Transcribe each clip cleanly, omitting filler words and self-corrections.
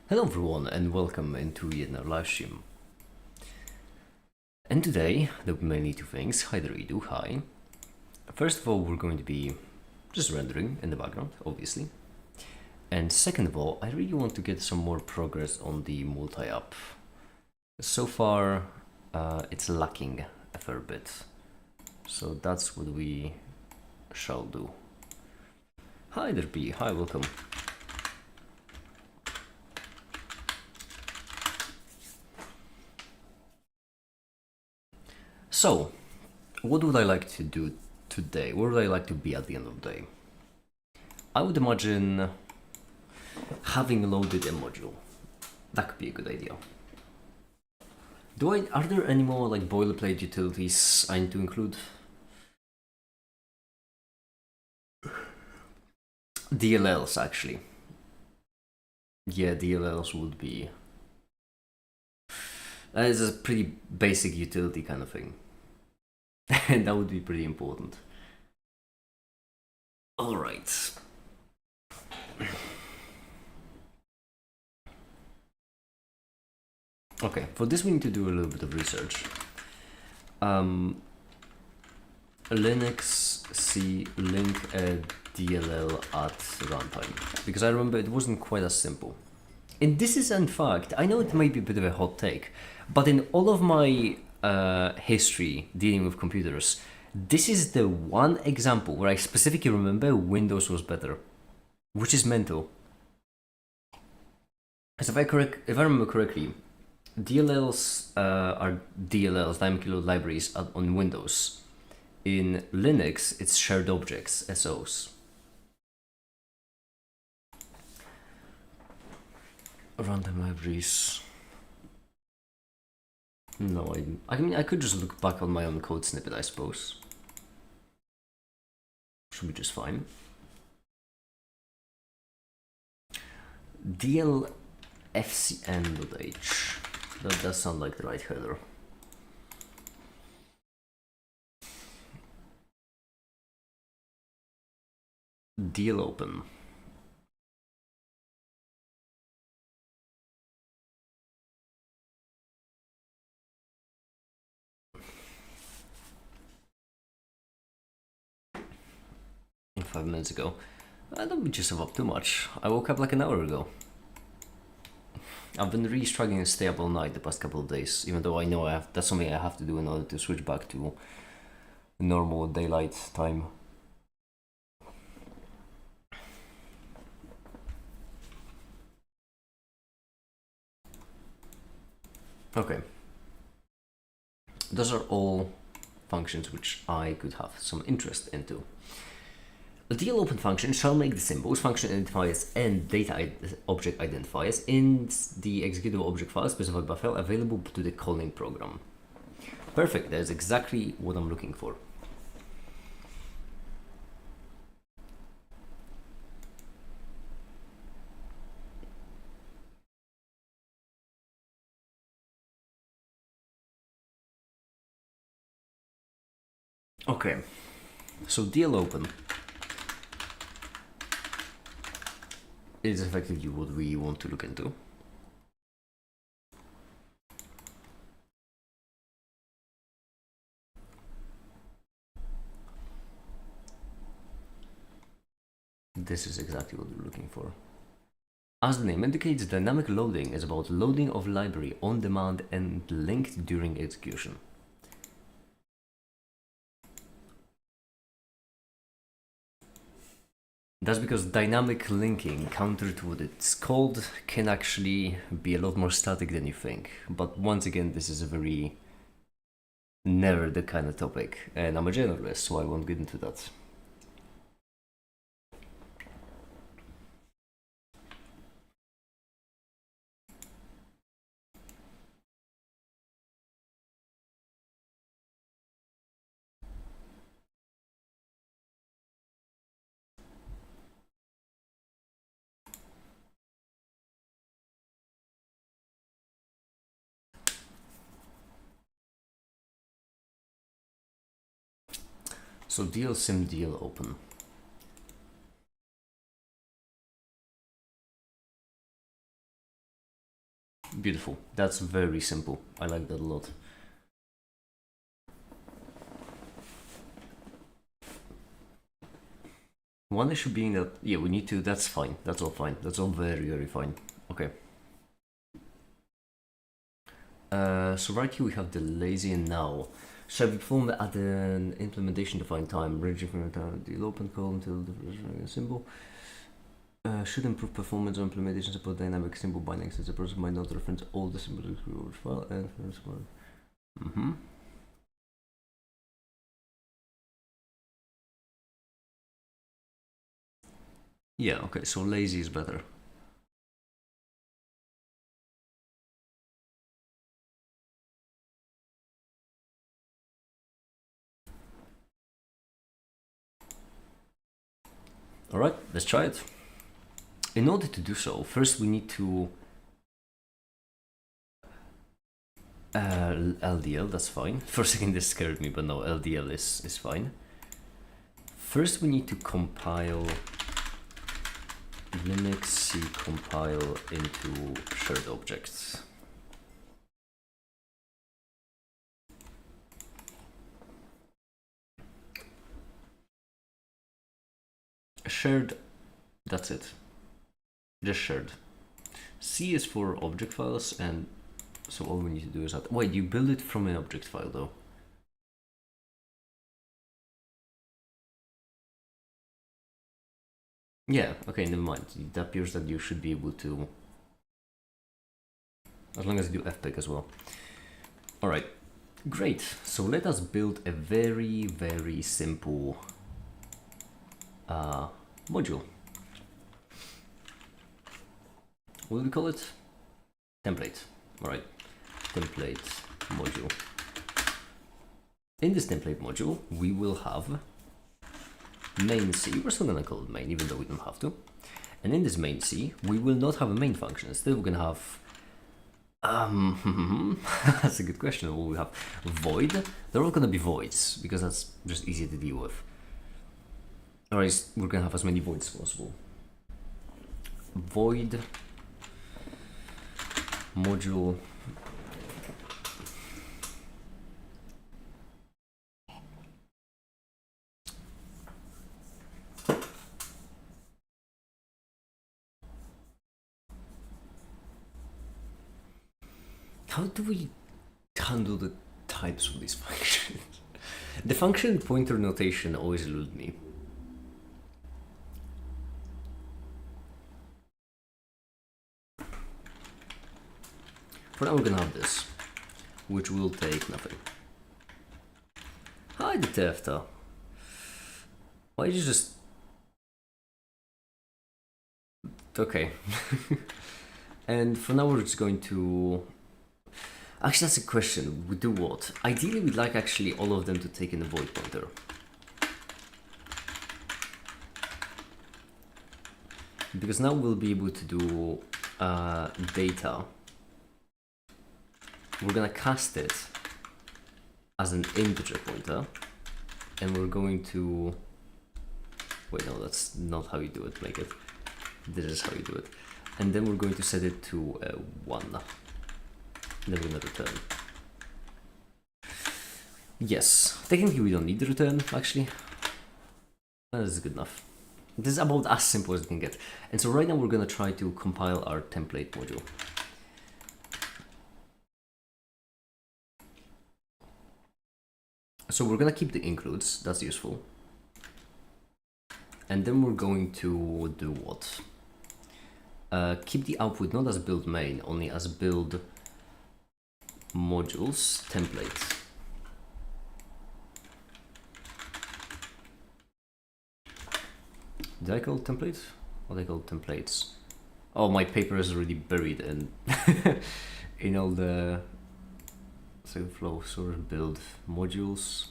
Hello everyone and welcome into yet another live stream. And today there will be mainly two things. Hi there Edu, hi. First of all, we're going to be just rendering in the background, obviously. And second of all, I really want to get some more progress on the multi-app. So far, it's lacking a fair bit. So that's what we shall do. Hi there B, hi, welcome. So, what would I like to do today? Where would I like to be at the end of the day? I would imagine having loaded a module. That could be a good idea. Are there any more like boilerplate utilities I need to include? DLLs actually. Yeah, DLLs would be. That is a pretty basic utility kind of thing. And that would be pretty important. Alright. Okay, for this we need to do a little bit of research. Linux C link a DLL at runtime, because I remember it wasn't quite as simple. And this is in fact, I know it may be a bit of a hot take, but in all of my history dealing with computers, this is the one example where I specifically remember Windows was better, which is mental. Because if I remember correctly, DLLs are DLLs, dynamic load libraries on Windows. In Linux, it's shared objects, SOs. Runtime libraries. No, I mean, I could just look back on my own code snippet, I suppose. Should be just fine. DLFCN.h. That does sound like the right header. DL open. In 5 minutes ago. Don't beat yourself up too much. I woke up like an hour ago. I've been really struggling to stay up all night the past couple of days, even though I know that's something I have to do in order to switch back to normal daylight time. Okay. Those are all functions which I could have some interest into. The DL open function shall make the symbols, function identifiers, and data object identifiers in the executable object file specified by file available to the calling program. Perfect, that's exactly what I'm looking for. Okay, so DL open is effectively what we want to look into. This is exactly what we're looking for. As the name indicates, dynamic loading is about loading of library on demand and linked during execution. That's because dynamic linking, counter to what it's called, can actually be a lot more static than you think. But once again, this is a very never the kind of topic, and I'm a generalist, so I won't get into that. So DL sim DL open. Beautiful. That's very simple. I like that a lot. One issue being that, yeah, we need to, that's fine. That's all fine. That's all very, very fine. Okay. So right here we have the lazy and now. Shall be performed at an implementation defined time, ranging from the open call until the symbol. Should improve performance or implementation support dynamic symbol bindings, since the process might not reference all the symbols of the file and Yeah, okay, so lazy is better. Alright, let's try it. In order to do so, first we need to LDL, that's fine. For a second this scared me, but no, LDL is fine. First we need to compile Linux C compile into shared objects. Shared, that's it. Just shared. C is for object files, and so all we need to do is that. Wait, you build it from an object file though. Yeah, okay, never mind. It appears that you should be able to, as long as you do fpic as well. Alright, great. So let us build a very, very simple module. What do we call it? Template. Alright, template module. In this template module, we will have main C. We're still gonna call it main, even though we don't have to. And in this main C, we will not have a main function. Instead, we're gonna have that's a good question. What we have? Void. They're all gonna be voids because that's just easier to deal with. Or we're gonna have as many voids as possible. Void module how do we handle the types of these functions? The function pointer notation always eluded me. For now we're gonna have this, which will take nothing. Hi Detefta. Why did you just... Okay. And for now we're just going to... Actually, that's a question. We do what? Ideally, we'd like actually all of them to take in a void pointer. Because now we'll be able to do data. We're gonna cast it as an integer pointer, and we're going to... Wait, no, that's not how you do it. Make it. This is how you do it. And then we're going to set it to 1. Then we're gonna return. Yes, technically we don't need the return, actually. That is good enough. This is about as simple as it can get. And so right now we're gonna try to compile our template module. So we're gonna keep the includes, that's useful. And then we're going to do what? Keep the output not as build main, only as build modules template. Did I call it template? What did I call it templates? Oh, my paper is already buried in in all the flow source build modules.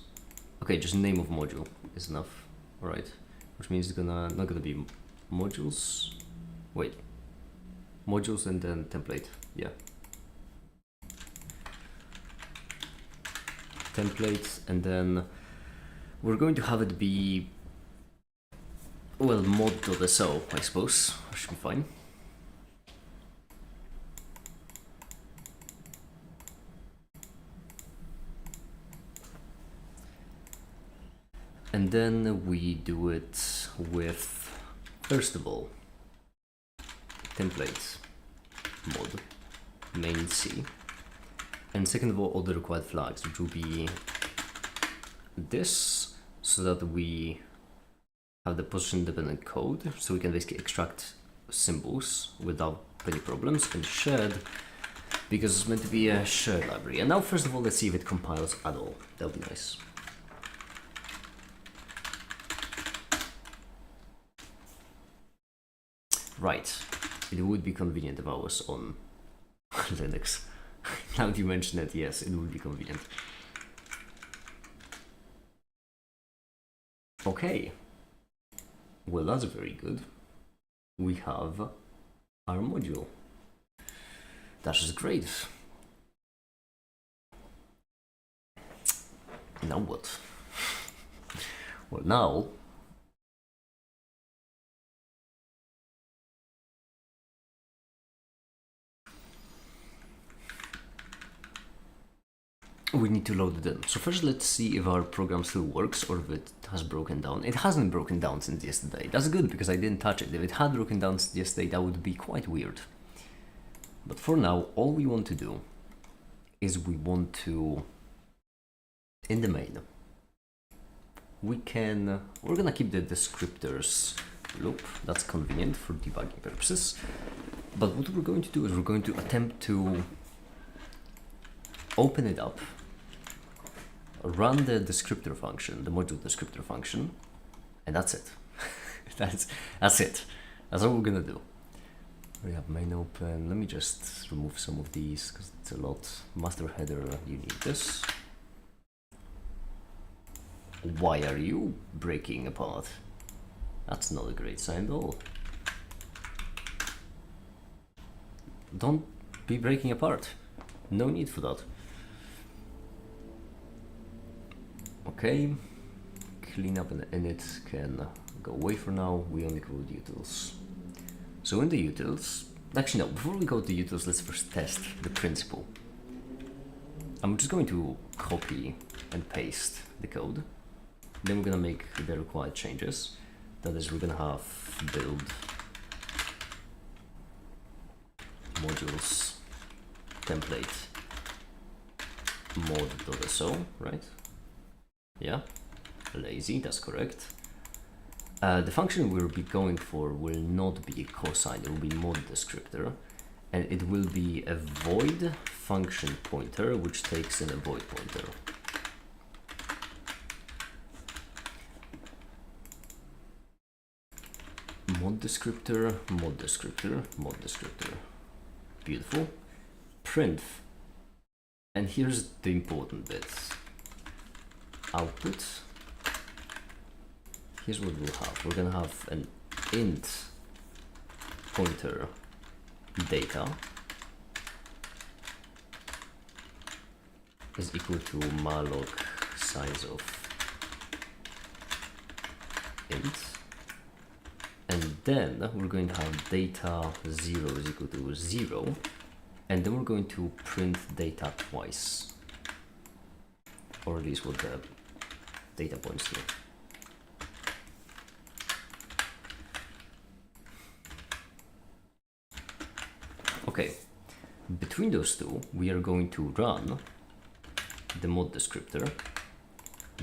Okay, just name of module is enough. Alright. Which means it's not gonna be modules. Wait. Modules and then template. Yeah. Template, and then we're going to have it be, well, mod.so, I suppose. That should be fine. And then we do it with, first of all, template mod main C, and second of all the required flags, which will be this, so that we have the position dependent code, so we can basically extract symbols without any problems, and shared, because it's meant to be a shared library. And now first of all, let's see if it compiles at all. That would be nice. Right, it would be convenient if I was on Linux. Now that you mention it, yes, it would be convenient. Okay, well, that's very good. We have our module. That is great. Now what? Well, now we need to load it in. So first let's see if our program still works or if it has broken down. It hasn't broken down since yesterday. That's good because I didn't touch it. If it had broken down since yesterday, that would be quite weird. But for now, all we want to do is we want to, in the main, we're gonna keep the descriptors loop. That's convenient for debugging purposes. But what we're going to do is we're going to attempt to open it up, run the descriptor function, the module descriptor function, and that's it. that's it. That's all we're gonna do. We have main open. Let me just remove some of these because it's a lot. Master header, you need this. Why are you breaking apart? That's not a great sign at all. Don't be breaking apart. No need for that. Okay, cleanup and init can go away for now. We only go with utils. So in the utils, actually no, before we go to utils, let's first test the principle. I'm just going to copy and paste the code. Then we're gonna make the required changes. That is, we're gonna have build modules template mod.so, right? Yeah, lazy, that's correct. The function we'll be going for will not be cosine, it will be mod descriptor, and it will be a void function pointer which takes in a void pointer. Mod descriptor, mod descriptor, mod descriptor. Beautiful. Print. And here's the important bit. Output. Here's what we'll have. We're gonna have an int pointer data is equal to malloc size of int, and then we're going to have data 0 is equal to 0, and then we're going to print data twice, or at least what the data points to. Okay, between those two, we are going to run the mod descriptor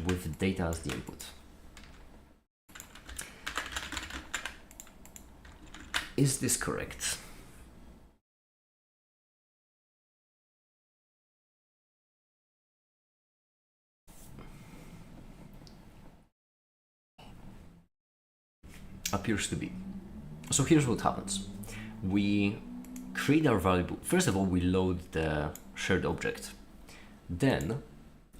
with data as the input. Is this correct? Appears to be. So here's what happens. We create our variable. First of all, we load the shared object. Then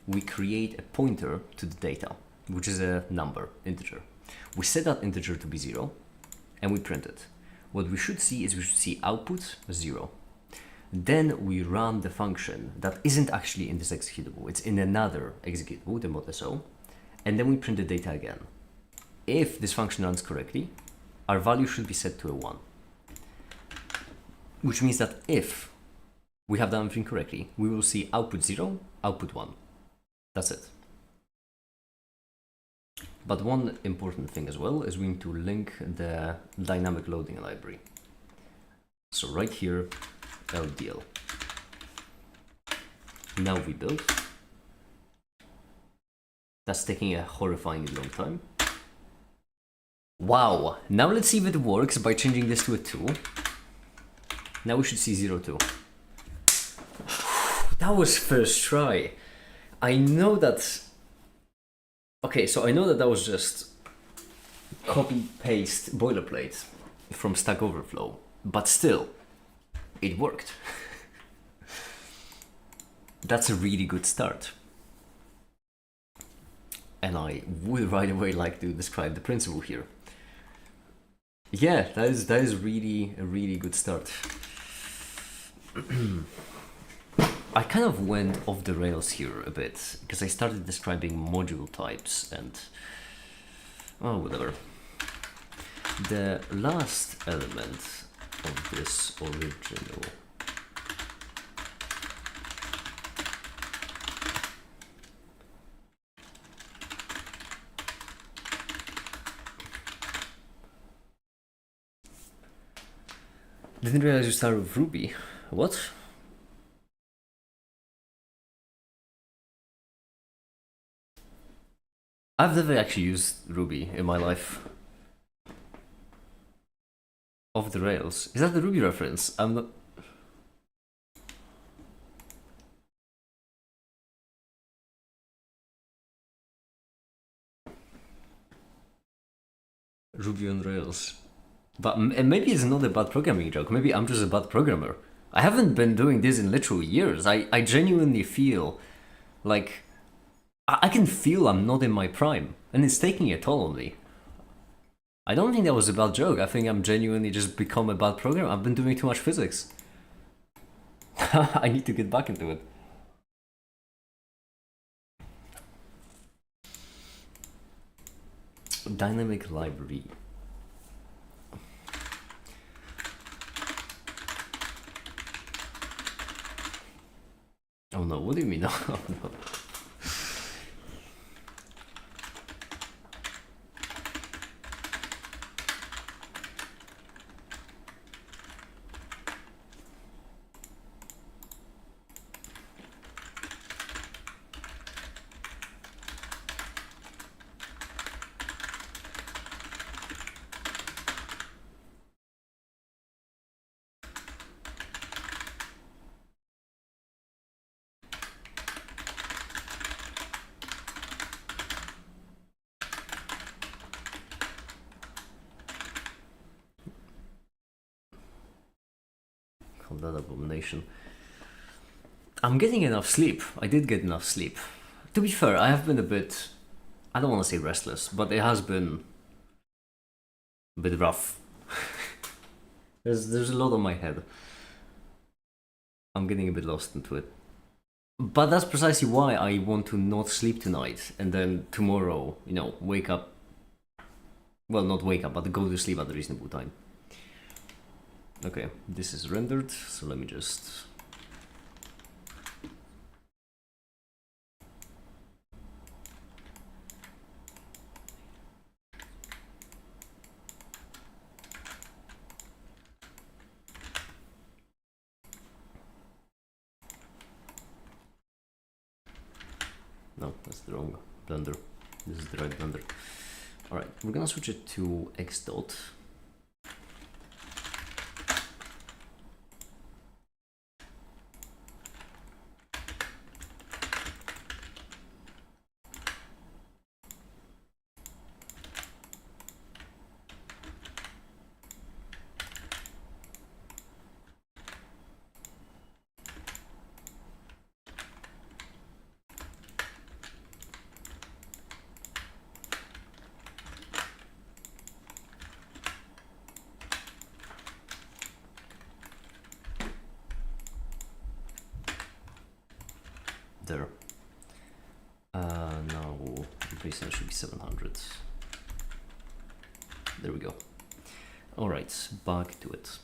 we create a pointer to the data, which is a number, integer. We set that integer to be 0, and we print it. What we should see is we should see output 0. Then we run the function that isn't actually in this executable. It's in another executable, the mod.so, and then we print the data again. If this function runs correctly, our value should be set to a 1. Which means that if we have done everything correctly, we will see output 0, output 1. That's it. But one important thing as well is we need to link the dynamic loading library. So right here, LDL. Now we build. That's taking a horrifyingly long time. Wow, now let's see if it works by changing this to a 2. Now we should see 0, 2. That was first try. I know that... Okay, so I know that was just copy-paste boilerplate from Stack Overflow, but still, it worked. That's a really good start. And I would right away like to describe the principle here. Yeah, that is really a really good start. I kind of went off the rails here a bit because I started describing module types and oh, whatever. The last element of this original didn't realize you started with Ruby. What? I've never actually used Ruby in my life. Off the rails. Is that the Ruby reference? I'm not... Ruby on Rails. But maybe it's not a bad programming joke. Maybe I'm just a bad programmer. I haven't been doing this in literal years. I genuinely feel like... I can feel I'm not in my prime. And it's taking a toll on me. I don't think that was a bad joke. I think I'm genuinely just become a bad programmer. I've been doing too much physics. I need to get back into it. Dynamic library. Oh no, what do you mean? Oh no. That abomination. I'm getting enough sleep. I did get enough sleep. To be fair, I have been a bit... I don't want to say restless, but it has been a bit rough. There's a lot on my head. I'm getting a bit lost into it. But that's precisely why I want to not sleep tonight and then tomorrow, you know, wake up. Well, not wake up, but go to sleep at a reasonable time. Okay, this is rendered, so let me just... No, that's the wrong blender. This is the right blender. Alright, we're gonna switch it to x dot. There. Now the baseline should be 700. There we go. Alright, back to it.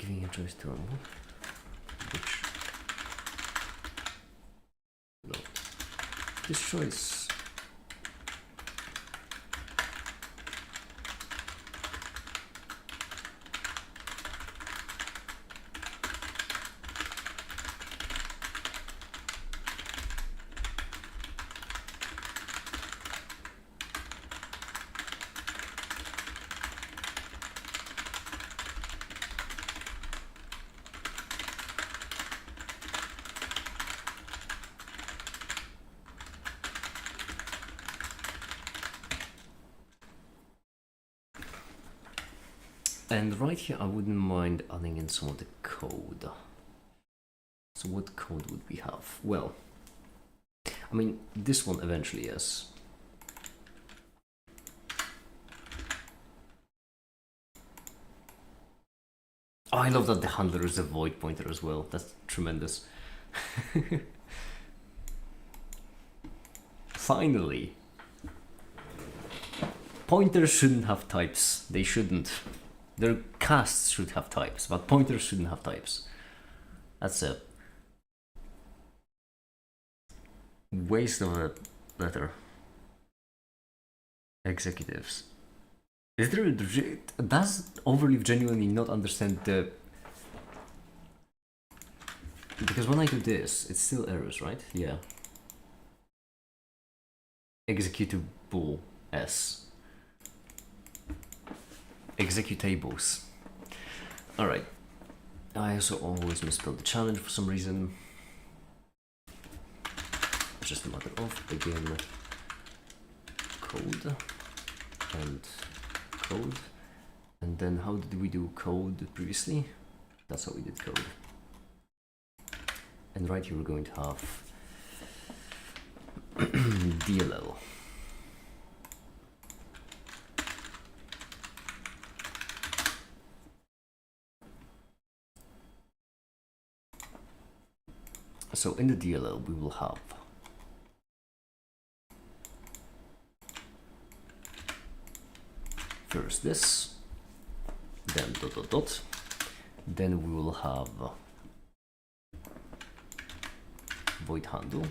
giving a choice to remove, which no, this choice. And right here, I wouldn't mind adding in some of the code. So what code would we have? Well, I mean, this one eventually, yes. Oh, I love that the handler is a void pointer as well. That's tremendous. Finally. Pointers shouldn't have types. They shouldn't. Their casts should have types, but pointers shouldn't have types. That's a waste of a letter. Executives. Is there a... Does Overleaf genuinely not understand the... Because when I do this, it's still errors, right? Yeah. Executable S. Executables. Alright. I also always misspell the challenge for some reason. It's just a matter of begin code and code. And then how did we do code previously? That's how we did code. And right here we're going to have DLL. So in the DLL we will have first this, then dot dot dot, then we will have void handle,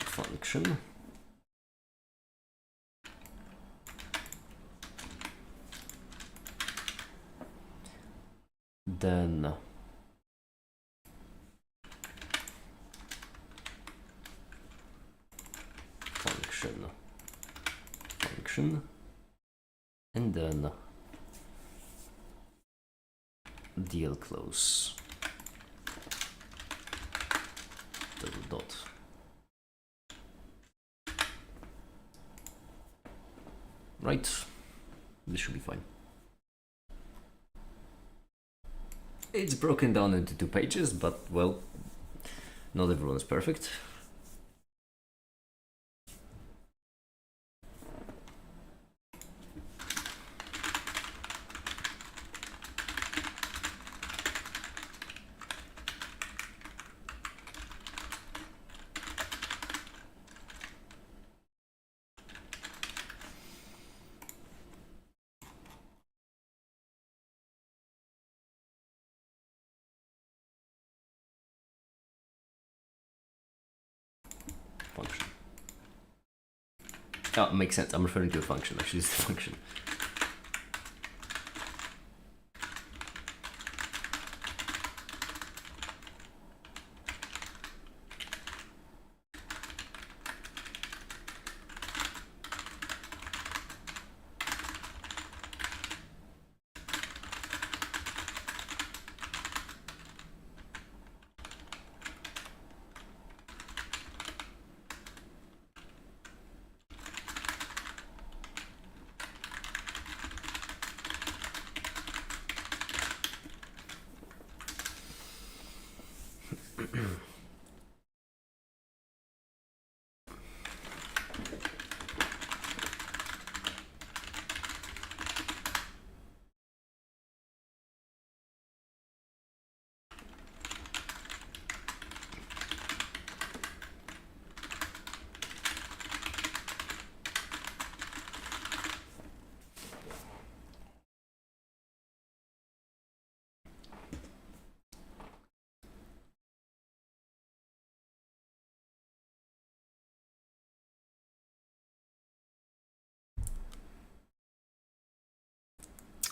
function, then function, and then DL close double dot. Right, this should be fine. It's broken down into 2 pages, but well, not everyone is perfect. Function. Oh, makes sense. I'm referring to a function. Actually, it's the function.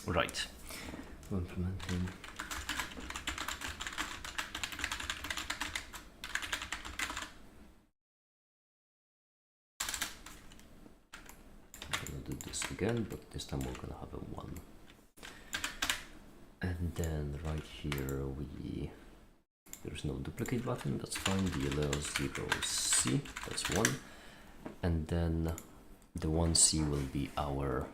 Right. We're implementing. I'm gonna do this again, but this time we're gonna have a 1. And then right here there's no duplicate button, that's fine. DLL 0C, that's 1. And then the 1C will be our.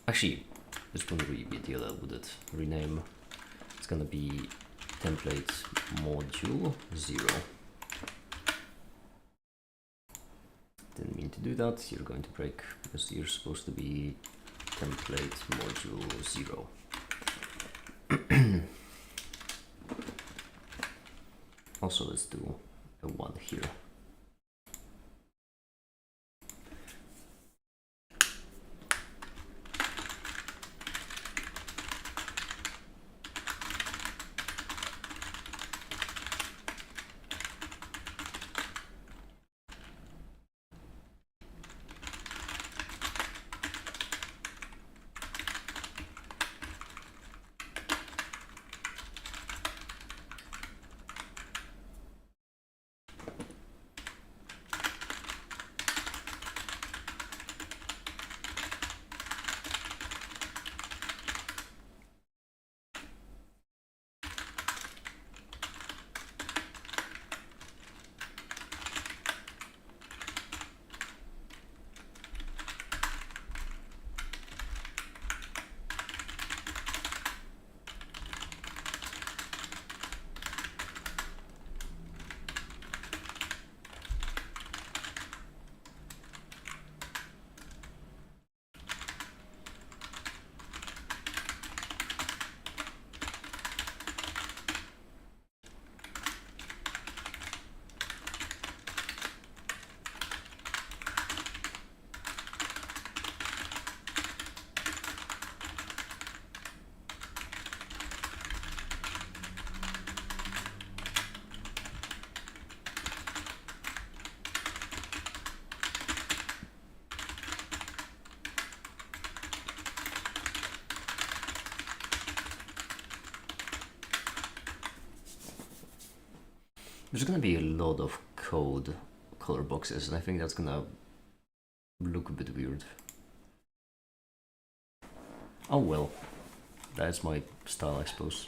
Actually, this wouldn't really be a DLL, would it? Rename. It's gonna be template module 0. Didn't mean to do that. You're going to break because you're supposed to be template module 0. Also, let's do a 1 here. There's gonna be a lot of code color boxes, and I think that's gonna look a bit weird. Oh well, that's my style, I suppose.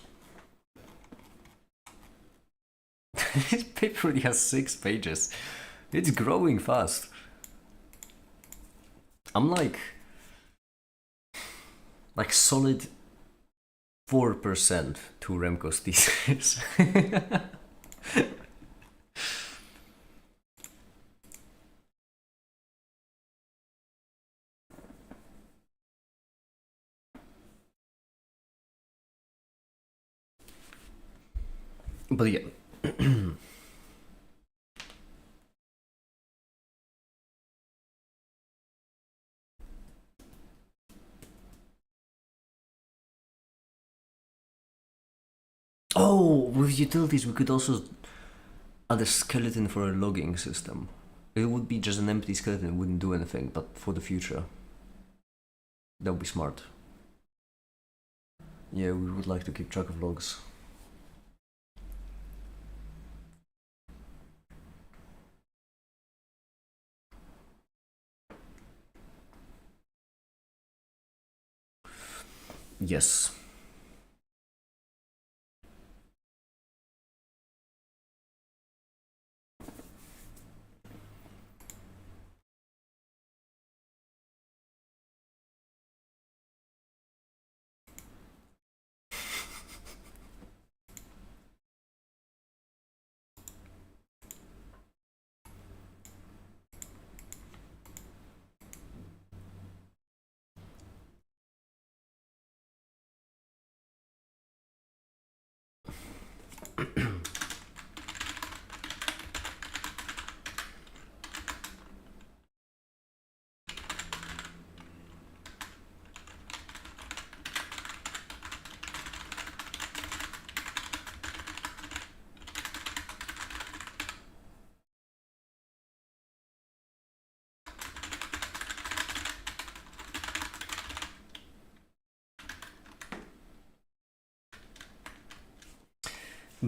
This paper already has 6 pages. It's growing fast. I'm like solid 4% to Remco's thesis. But yeah. Oh, with utilities we could also add a skeleton for a logging system. It would be just an empty skeleton, it wouldn't do anything, but for the future. That would be smart. Yeah, we would like to keep track of logs. Yes.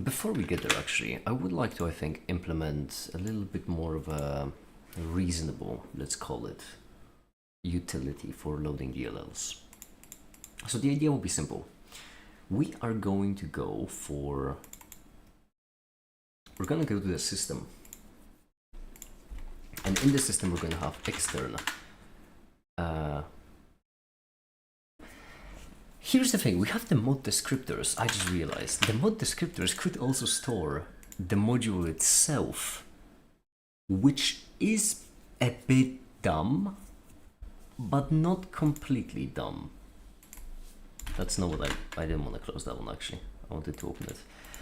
Before we get there, actually, I would like to, I think, implement a little bit more of a reasonable, let's call it, utility for loading DLLs. So the idea will be simple. We are going to go for... We're going to go to the system. And in the system, we're going to have external. Here's the thing, we have the mod descriptors. I just realized the mod descriptors could also store the module itself, which is a bit dumb, but not completely dumb. That's not what I didn't want to close that one actually. I wanted to open it.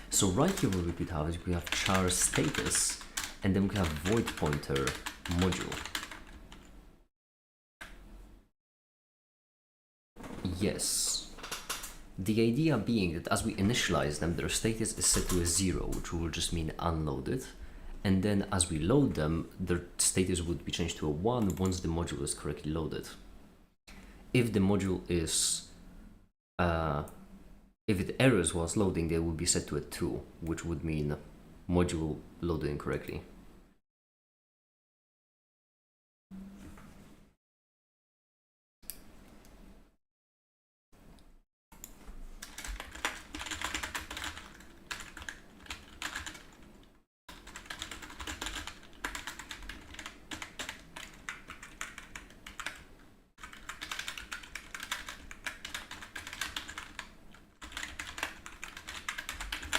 So right here what we could have is we have char status, and then we have void pointer module. Yes. The idea being that as we initialize them, their status is set to a 0, which will just mean unloaded. And then as we load them, their status would be changed to a 1 once the module is correctly loaded. If the module is, if it errors whilst loading, they will be set to a 2, which would mean module loaded incorrectly.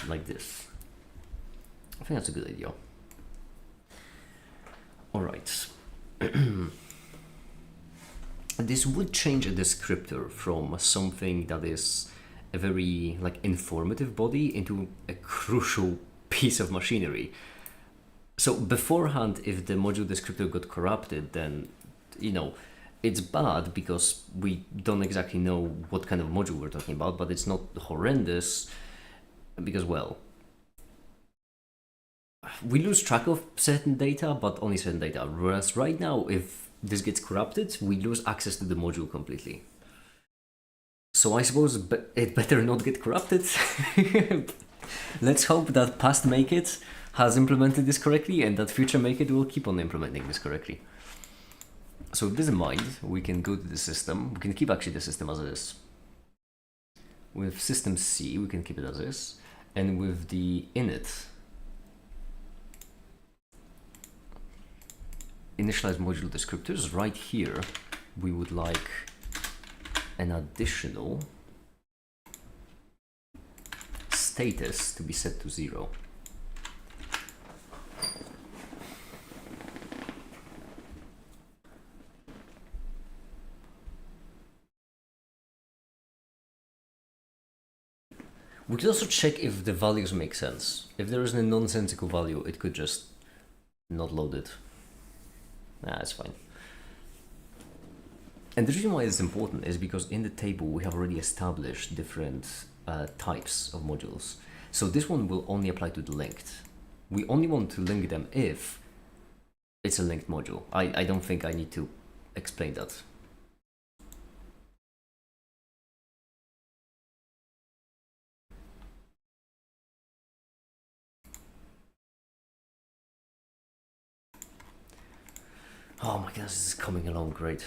Like this. I think that's a good idea. All right. This would change a descriptor from something that is a very informative body into a crucial piece of machinery. So beforehand, if the module descriptor got corrupted, then it's bad because we don't exactly know what kind of module we're talking about, but it's not horrendous. Because, well, we lose track of certain data, but only certain data. Whereas right now, if this gets corrupted, we lose access to the module completely. So I suppose it better not get corrupted. Let's hope that past Make-It has implemented this correctly and that future Make-It will keep on implementing this correctly. So with this in mind, we can go to the system. We can keep actually the system as is. With system C, we can keep it as is. And with the init, initialize module descriptors, right here, we would like an additional status to be set to 0. We could also check if the values make sense. If there is a nonsensical value, it could just not load it. Nah, it's fine. And the reason why it's important is because in the table we have already established different types of modules. So this one will only apply to the linked. We only want to link them if it's a linked module. I don't think I need to explain that. Oh my gosh, this is coming along great.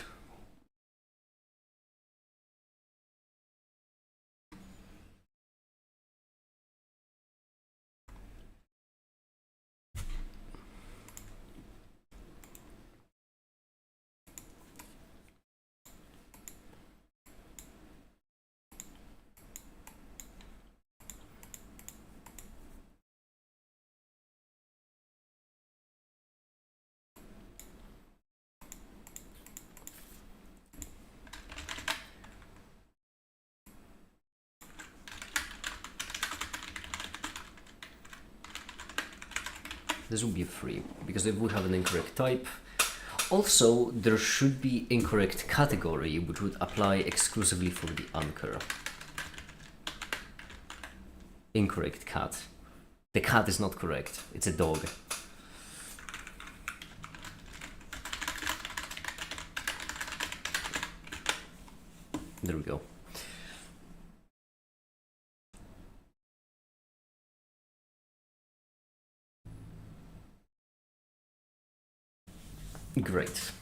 This will be a 3, because if we have an incorrect type, also there should be incorrect category, which would apply exclusively for the anchor. Incorrect cat. The cat is not correct, it's a dog. There we go. Great.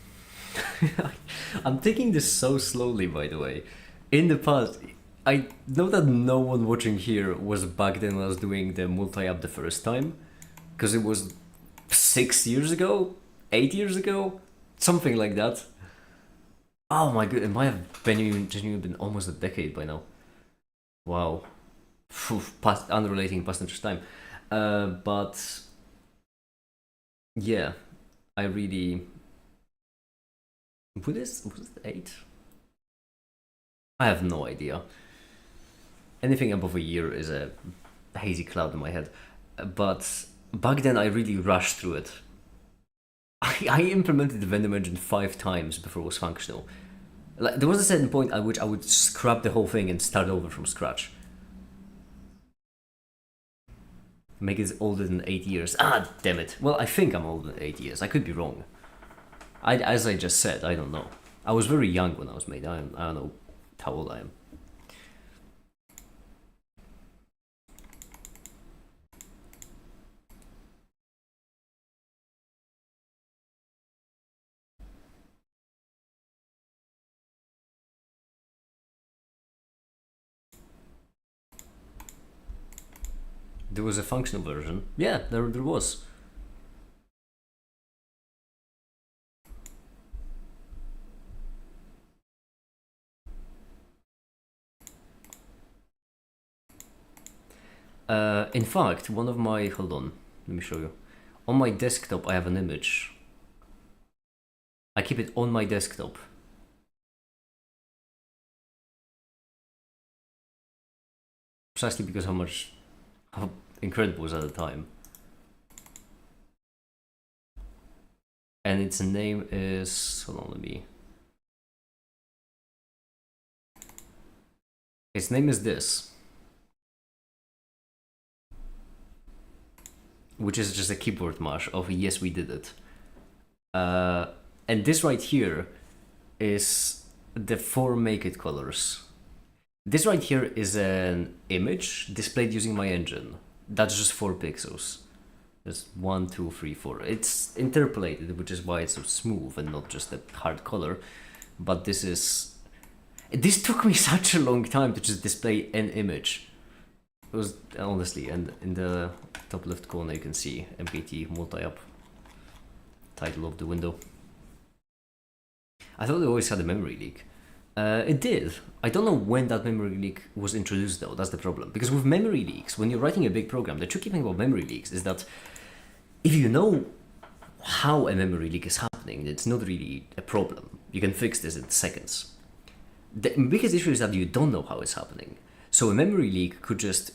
I'm taking this so slowly, by the way. In the past, I know that no one watching here was back then when I was doing the multi-app the first time, because it was 6 years ago, 8 years ago, something like that. Oh my god, it might have genuinely been almost a decade by now. Wow. Phew, past, unrelating past interest time. But yeah, I really. Was it 8? I have no idea. Anything above a year is a hazy cloud in my head. But back then I really rushed through it. I implemented the vendor engine 5 times before it was functional. Like, there was a certain point at which I would scrap the whole thing and start over from scratch. Make it older than 8 years. Ah, damn it. Well, I think I'm older than 8 years. I could be wrong. As I just said, I don't know. I was very young when I was made. I don't know how old I am. There was a functional version. Yeah, there was. In fact, one of my... Hold on, let me show you. On my desktop, I have an image. I keep it on my desktop. Precisely because how incredible it was at the time. And its name is... Hold on, let me... Its name is this. Which is just a keyboard mash of yes, we did it. And this right here is the 4 make it colors. This right here is an image displayed using my engine. That's just 4 pixels. There's 1, 2, 3, 4. It's interpolated, which is why it's so smooth and not just a hard color. But this took me such a long time to just display an image. It was honestly, and in the top left corner you can see MKT multi-app title of the window. I thought it always had a memory leak. It did. I don't know when that memory leak was introduced though, that's the problem. Because with memory leaks, when you're writing a big program, the tricky thing about memory leaks is that if you know how a memory leak is happening, it's not really a problem. You can fix this in seconds. The biggest issue is that you don't know how it's happening. So a memory leak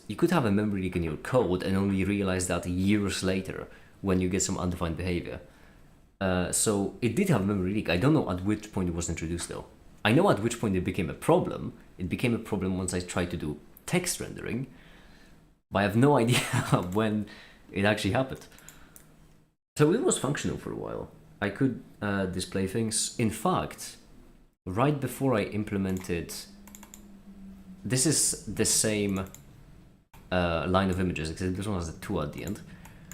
you could have a memory leak in your code and only realize that years later when you get some undefined behavior. So it did have a memory leak. I don't know at which point it was introduced though. I know at which point it became a problem. It became a problem once I tried to do text rendering, but I have no idea when it actually happened. So it was functional for a while. I could display things. In fact, right before I implemented... This is the same line of images, except this one has a 2 at the end.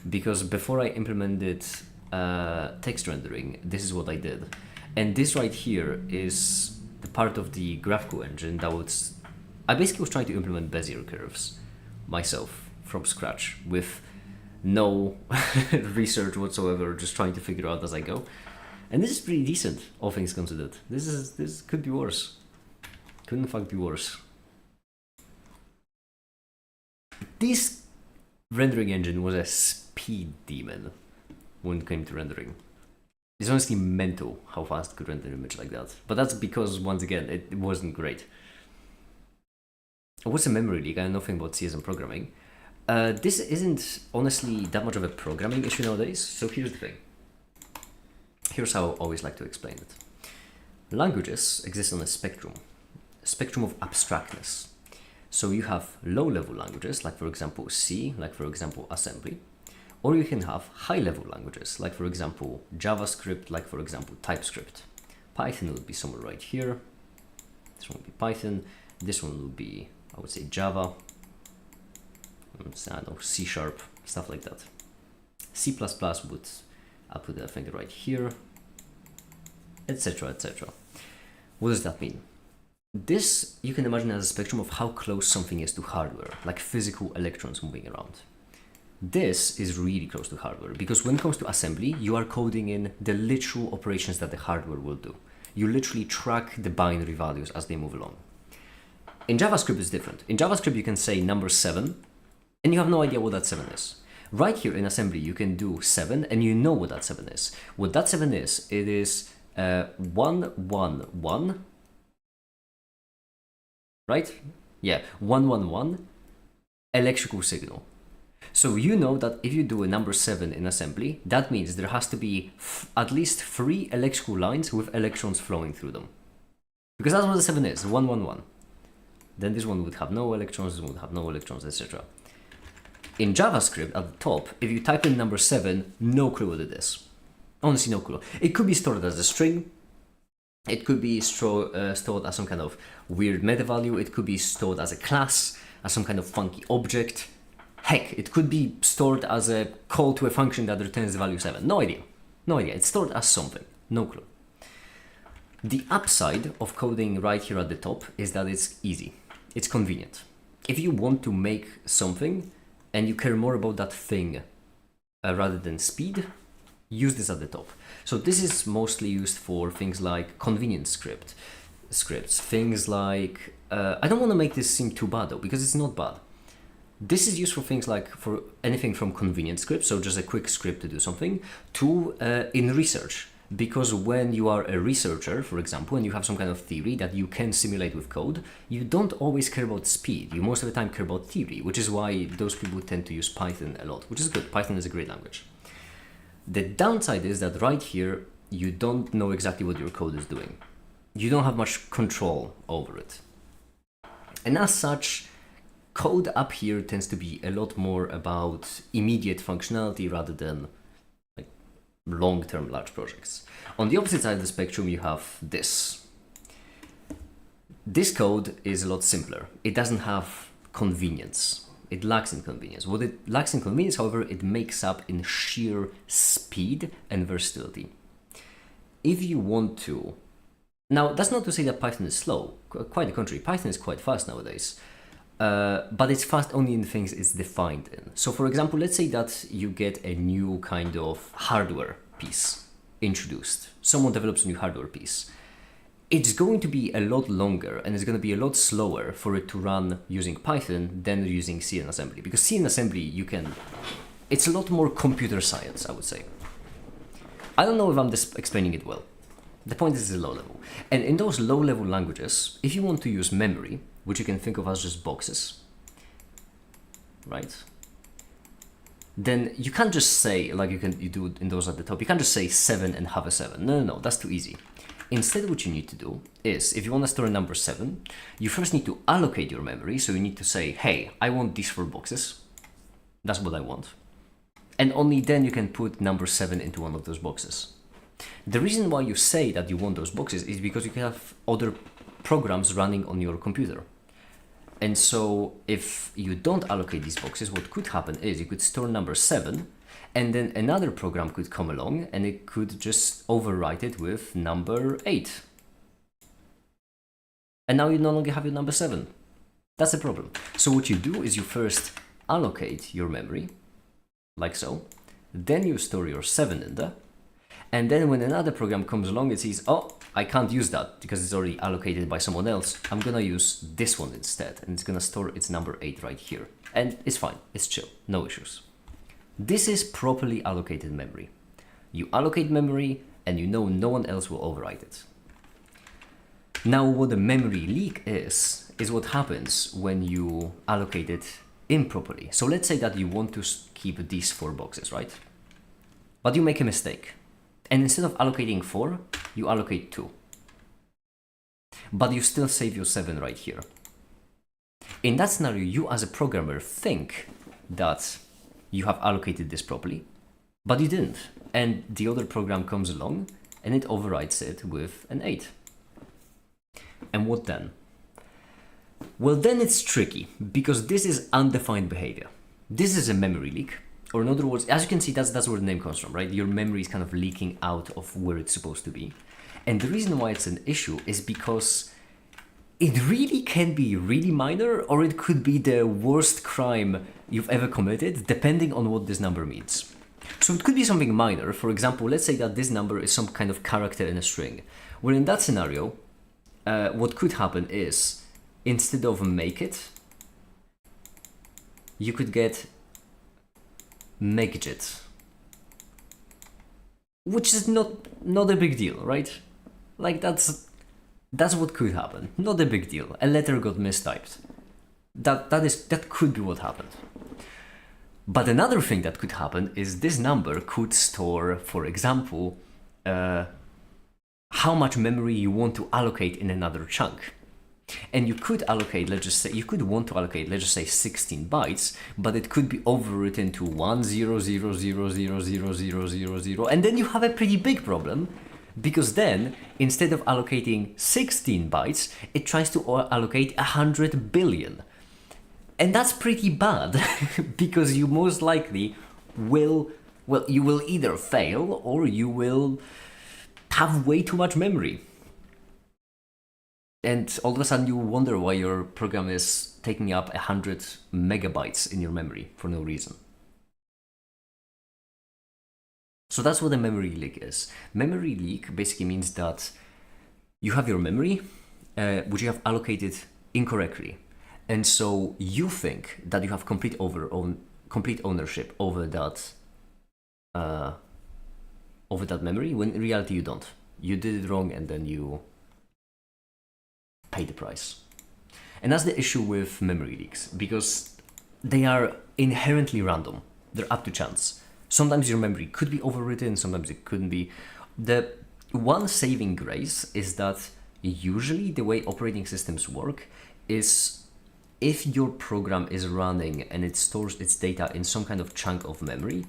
Because before I implemented text rendering, this is what I did. And this right here is the part of the graphical engine that was... I basically was trying to implement Bezier curves myself from scratch with no research whatsoever, just trying to figure out as I go. And this is pretty decent, all things considered. This could be worse. Couldn't in fact be worse. This rendering engine was a speed demon when it came to rendering. It's honestly mental how fast it could render an image like that. But that's because, once again, it wasn't great. What's a memory leak? I know nothing about CSM programming. This isn't honestly that much of a programming issue nowadays. So here's the thing. Here's how I always like to explain it. Languages exist on a spectrum of abstractness. So you have low-level languages, like for example C, like for example assembly, or you can have high-level languages, like for example JavaScript, like for example TypeScript. Python would be somewhere right here. This one would be Python. This one would be, I would say, Java. I don't know, C#, stuff like that. C++ would, I'll put that finger right here. etc., etc. What does that mean? This you can imagine as a spectrum of how close something is to hardware, like physical electrons moving around. This is really close to hardware because when it comes to assembly, you are coding in the literal operations that the hardware will do. You literally track the binary values as they move along. In JavaScript, it's different. In JavaScript, you can say number 7, and you have no idea what that 7 is. Right here in assembly, you can do 7, and you know what that 7 is. What that 7 is, it is 1, 1, 1, right? Yeah, 1, 1, 1, electrical signal. So you know that if you do a number 7 in assembly, that means there has to be at least 3 electrical lines with electrons flowing through them. Because that's what the 7 is, 1, 1, 1. Then this one would have no electrons, this one would have no electrons, etc. In JavaScript, at the top, if you type in number 7, no clue what it is. Honestly, no clue. It could be stored as a string. It could be stored as some kind of weird meta value. It could be stored as a class, as some kind of funky object. Heck, it could be stored as a call to a function that returns the value 7. No idea. No idea. It's stored as something. No clue. The upside of coding right here at the top is that it's easy. It's convenient. If you want to make something and you care more about that thing rather than speed, use this at the top. So this is mostly used for things like convenience scripts, things like, I don't want to make this seem too bad though, because it's not bad. This is used for things like for anything from convenience scripts, so just a quick script to do something, to in research. Because when you are a researcher, for example, and you have some kind of theory that you can simulate with code, you don't always care about speed. You most of the time care about theory, which is why those people tend to use Python a lot, which is good. Python is a great language. The downside is that right here, you don't know exactly what your code is doing. You don't have much control over it. And as such, code up here tends to be a lot more about immediate functionality rather than long-term large projects. On the opposite side of the spectrum, you have this. This code is a lot simpler. It doesn't have convenience. It lacks in convenience. What it lacks in convenience, however, it makes up in sheer speed and versatility. If you want to... Now, that's not to say that Python is slow. Quite the contrary. Python is quite fast nowadays. But it's fast only in the things it's defined in. So for example, let's say that you get a new kind of hardware piece introduced. Someone develops a new hardware piece. It's going to be a lot longer and it's going to be a lot slower for it to run using Python than using C and assembly. Because C and assembly, it's a lot more computer science, I would say. I don't know if I'm just explaining it well. The point is it's low level. And in those low level languages, if you want to use memory, which you can think of as just boxes, right? Then you can't just say, like you do in those at the top, you can't just say 7 and have a 7. No, that's too easy. Instead, what you need to do is, if you want to store a number 7, you first need to allocate your memory. So you need to say, hey, I want these 4 boxes. That's what I want. And only then you can put number 7 into one of those boxes. The reason why you say that you want those boxes is because you can have other programs running on your computer. And so if you don't allocate these boxes, what could happen is you could store number 7 and then another program could come along and it could just overwrite it with number 8. And now you no longer have your number 7. That's a problem. So what you do is you first allocate your memory, like so. Then you store your 7 in there. And then when another program comes along, it says, oh, I can't use that because it's already allocated by someone else. I'm going to use this one instead. And it's going to store its number 8 right here. And it's fine. It's chill. No issues. This is properly allocated memory. You allocate memory and you know no one else will overwrite it. Now, what a memory leak is what happens when you allocate it improperly. So let's say that you want to keep these 4 boxes, right? But you make a mistake. And instead of allocating 4, you allocate 2. But you still save your 7 right here. In that scenario, you as a programmer think that you have allocated this properly, but you didn't. And the other program comes along and it overwrites it with an 8. And what then? Well, then it's tricky because this is undefined behavior. This is a memory leak. Or in other words, as you can see, that's where the name comes from, right? Your memory is kind of leaking out of where it's supposed to be. And the reason why it's an issue is because it really can be really minor, or it could be the worst crime you've ever committed, depending on what this number means. So it could be something minor. For example, let's say that this number is some kind of character in a string, where in that scenario, what could happen is, instead of make it, you could get megajit, which is not a big deal, right? Like that's what could happen. Not a big deal. A letter got mistyped. That could be what happened. But another thing that could happen is this number could store, for example, how much memory you want to allocate in another chunk. And you could allocate, let's just say, you could want to allocate, let's just say 16 bytes, but it could be overwritten to 100000000, and then you have a pretty big problem, because then, instead of allocating 16 bytes, it tries to allocate 100 billion. And that's pretty bad, because you most likely will, well, you will either fail, or you will have way too much memory. And all of a sudden you wonder why your program is taking up 100 megabytes in your memory for no reason. So that's what a memory leak is. Memory leak basically means that you have your memory, which you have allocated incorrectly. And so you think that you have complete ownership over that memory, when in reality you don't. You did it wrong, and then you pay the price. And that's the issue with memory leaks, because they are inherently random. They're up to chance. Sometimes your memory could be overwritten, sometimes it couldn't be. The one saving grace is that usually the way operating systems work is, if your program is running and it stores its data in some kind of chunk of memory,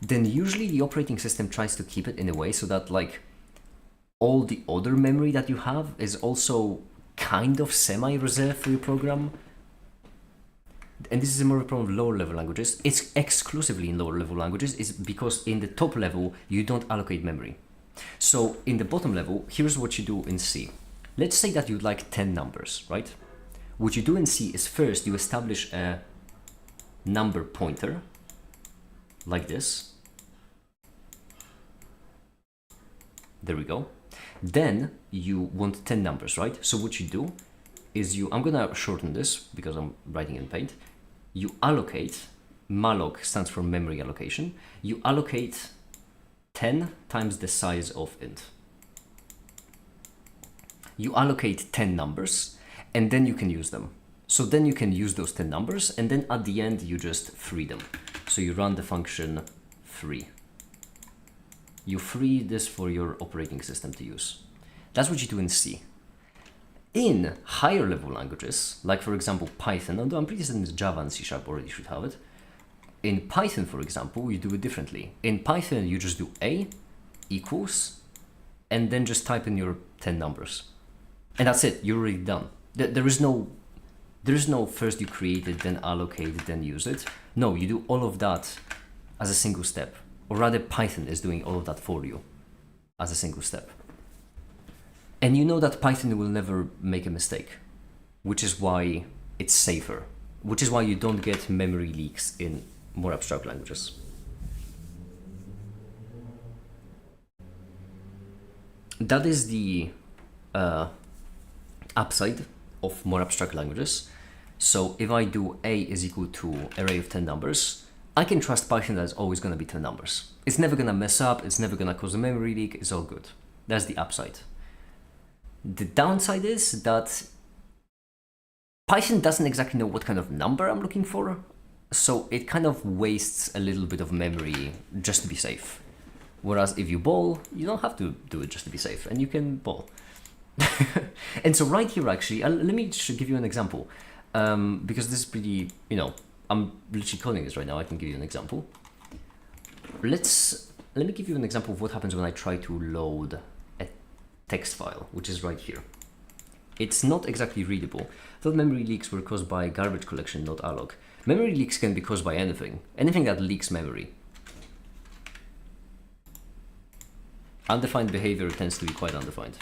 then usually the operating system tries to keep it in a way so that, like, all the other memory that you have is also kind of semi-reserved for your program. And this is more of a problem of lower level languages. It's exclusively in lower level languages, is because in the top level you don't allocate memory. So in the bottom level, here's what you do in C. Let's say that you'd like 10 numbers, right? What you do in C is, first you establish a number pointer like this. There we go. Then you want 10 numbers, right? So what you do is I'm gonna shorten this because I'm writing in Paint. You allocate, malloc stands for memory allocation. You allocate 10 times the size of int. You allocate 10 numbers, and then you can use them. So then you can use those 10 numbers, and then at the end you just free them. So you run the function free. You free this for your operating system to use. That's what you do in C. In higher level languages, like for example Python, although I'm pretty certain Java and C# already should have it. In Python, for example, you do it differently. In Python, you just do A equals, and then just type in your 10 numbers. And that's it, you're already done. There is no first you create it, then allocate it, then use it. No, you do all of that as a single step. Or rather, Python is doing all of that for you as a single step. And you know that Python will never make a mistake, which is why it's safer, which is why you don't get memory leaks in more abstract languages. That is the upside of more abstract languages. So if I do A is equal to array of 10 numbers, I can trust Python that it's always going to be 10 numbers. It's never going to mess up, it's never going to cause a memory leak, it's all good. That's the upside. The downside is that Python doesn't exactly know what kind of number I'm looking for, so it kind of wastes a little bit of memory just to be safe. Whereas if you bool, you don't have to do it just to be safe, and you can bool. And so right here, actually, let me just give you an example, because this is pretty, I'm literally coding this right now. I can give you an example. Let me give you an example of what happens when I try to load a text file, which is right here. It's not exactly readable. I thought memory leaks were caused by garbage collection, not alloc. Memory leaks can be caused by anything. Anything that leaks memory. Undefined behavior tends to be quite undefined.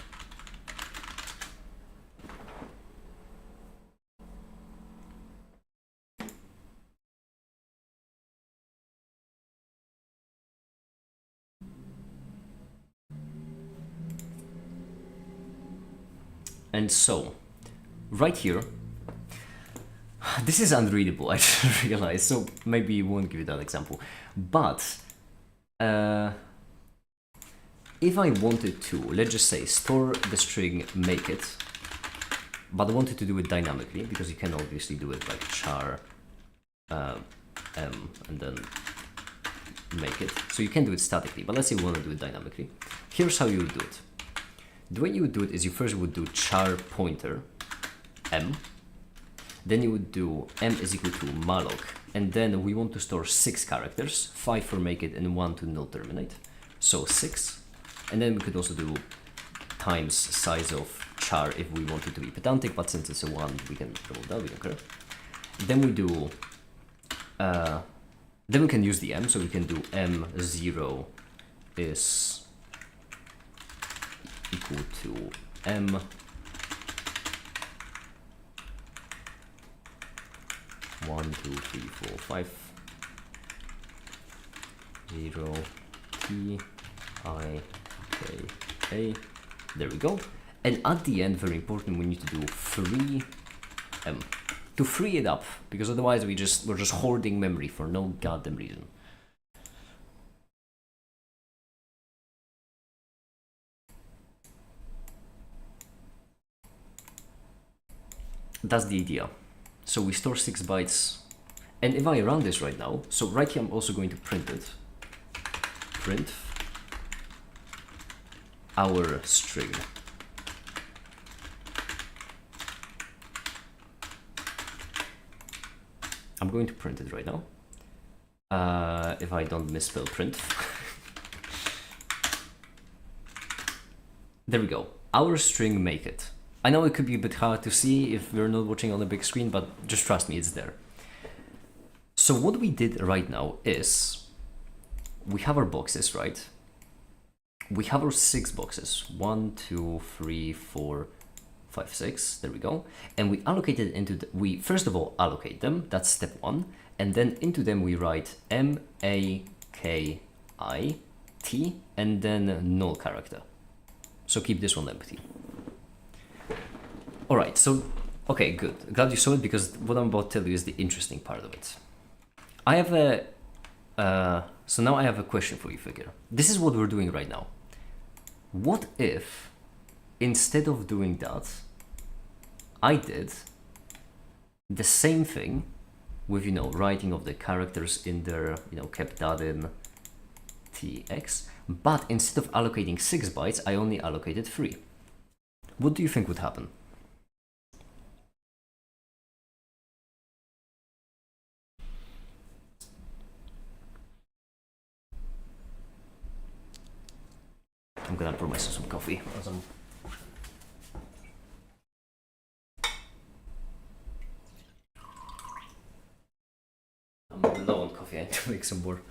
And so, right here, this is unreadable, I just realized, so maybe we won't give you that example. But, if I wanted to, let's just say, store the string make it, but I wanted to do it dynamically, because you can obviously do it like char m and then make it. So you can do it statically, but let's say we want to do it dynamically. Here's how you would do it. The way you would do it is you first would do char pointer m, then you would do m is equal to malloc, and then we want to store 6 characters, 5 for make it and 1 to null terminate, so 6. And then we could also do times size of char if we want it to be pedantic, but since it's a 1, we can roll that, we don't care. Then we do, then we can use the m, so we can do m0 is equal to m 1, 2, 3, 4, 5 0 t I k a. There we go. And at the end, very important, we need to do free m to free it up, because otherwise we're just hoarding memory for no goddamn reason. That's the idea. So we store 6 bytes, and if I run this right now, so right here I'm also going to print it. Print our string. I'm going to print it right now. If I don't misspell print. There we go. Our string make it. I know it could be a bit hard to see if we're not watching on a big screen, but just trust me, it's there. So what we did right now is we have our boxes, right? We have our 6 boxes. 1, 2, 3, 4, 5, 6. There we go. And we allocated into we first of all allocate them. That's step 1. And then into them we write makit and then null character. So keep this one empty. All right. So okay, good. Glad you saw it, because what I'm about to tell you is the interesting part of it. I have a so now I have a question for you, Figure. This is what we're doing right now. What if instead of doing that, I did the same thing with, you know, writing of the characters in there, you know, kept that in tx, but instead of allocating 6 bytes, I only allocated 3. What do you think would happen? I'm gonna pour myself some coffee. I'm low on coffee, I need to make some more.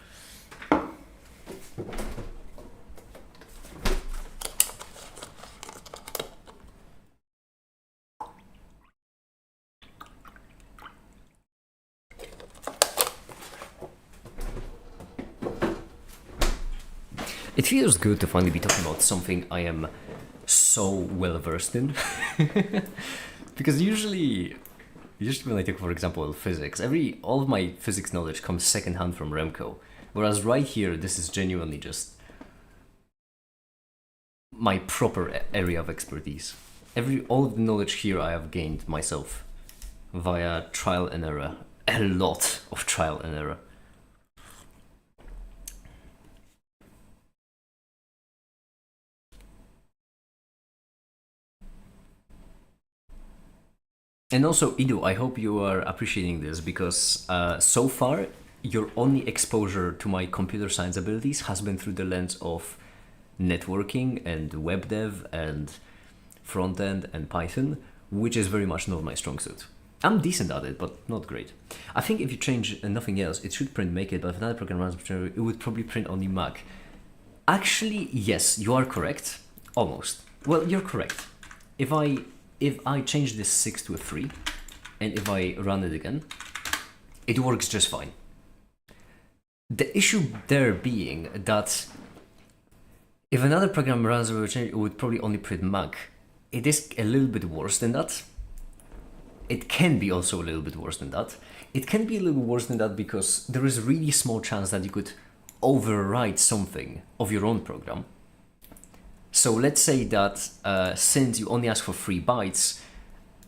It feels good to finally be talking about something I am so well versed in. Because usually when I take, for example, physics, all of my physics knowledge comes secondhand from Remco. Whereas right here, this is genuinely just my proper area of expertise. All of the knowledge here I have gained myself via trial and error. A lot of trial and error. And also, Ido, I hope you are appreciating this, because so far, your only exposure to my computer science abilities has been through the lens of networking and web dev and front end and Python, which is very much not my strong suit. I'm decent at it, but not great. I think if you change nothing else, it should print make it, but if another program runs, it would probably print only Mac. Actually, yes, you are correct. Almost. Well, you're correct. If I change this 6 to a 3, and if I run it again, it works just fine. The issue there being that if another program runs, it would probably only print Mac. It is a little bit worse than that. It can be also a little bit worse than that. It can be a little worse than that because there is a really small chance that you could overwrite something of your own program. So let's say that since you only ask for 3 bytes,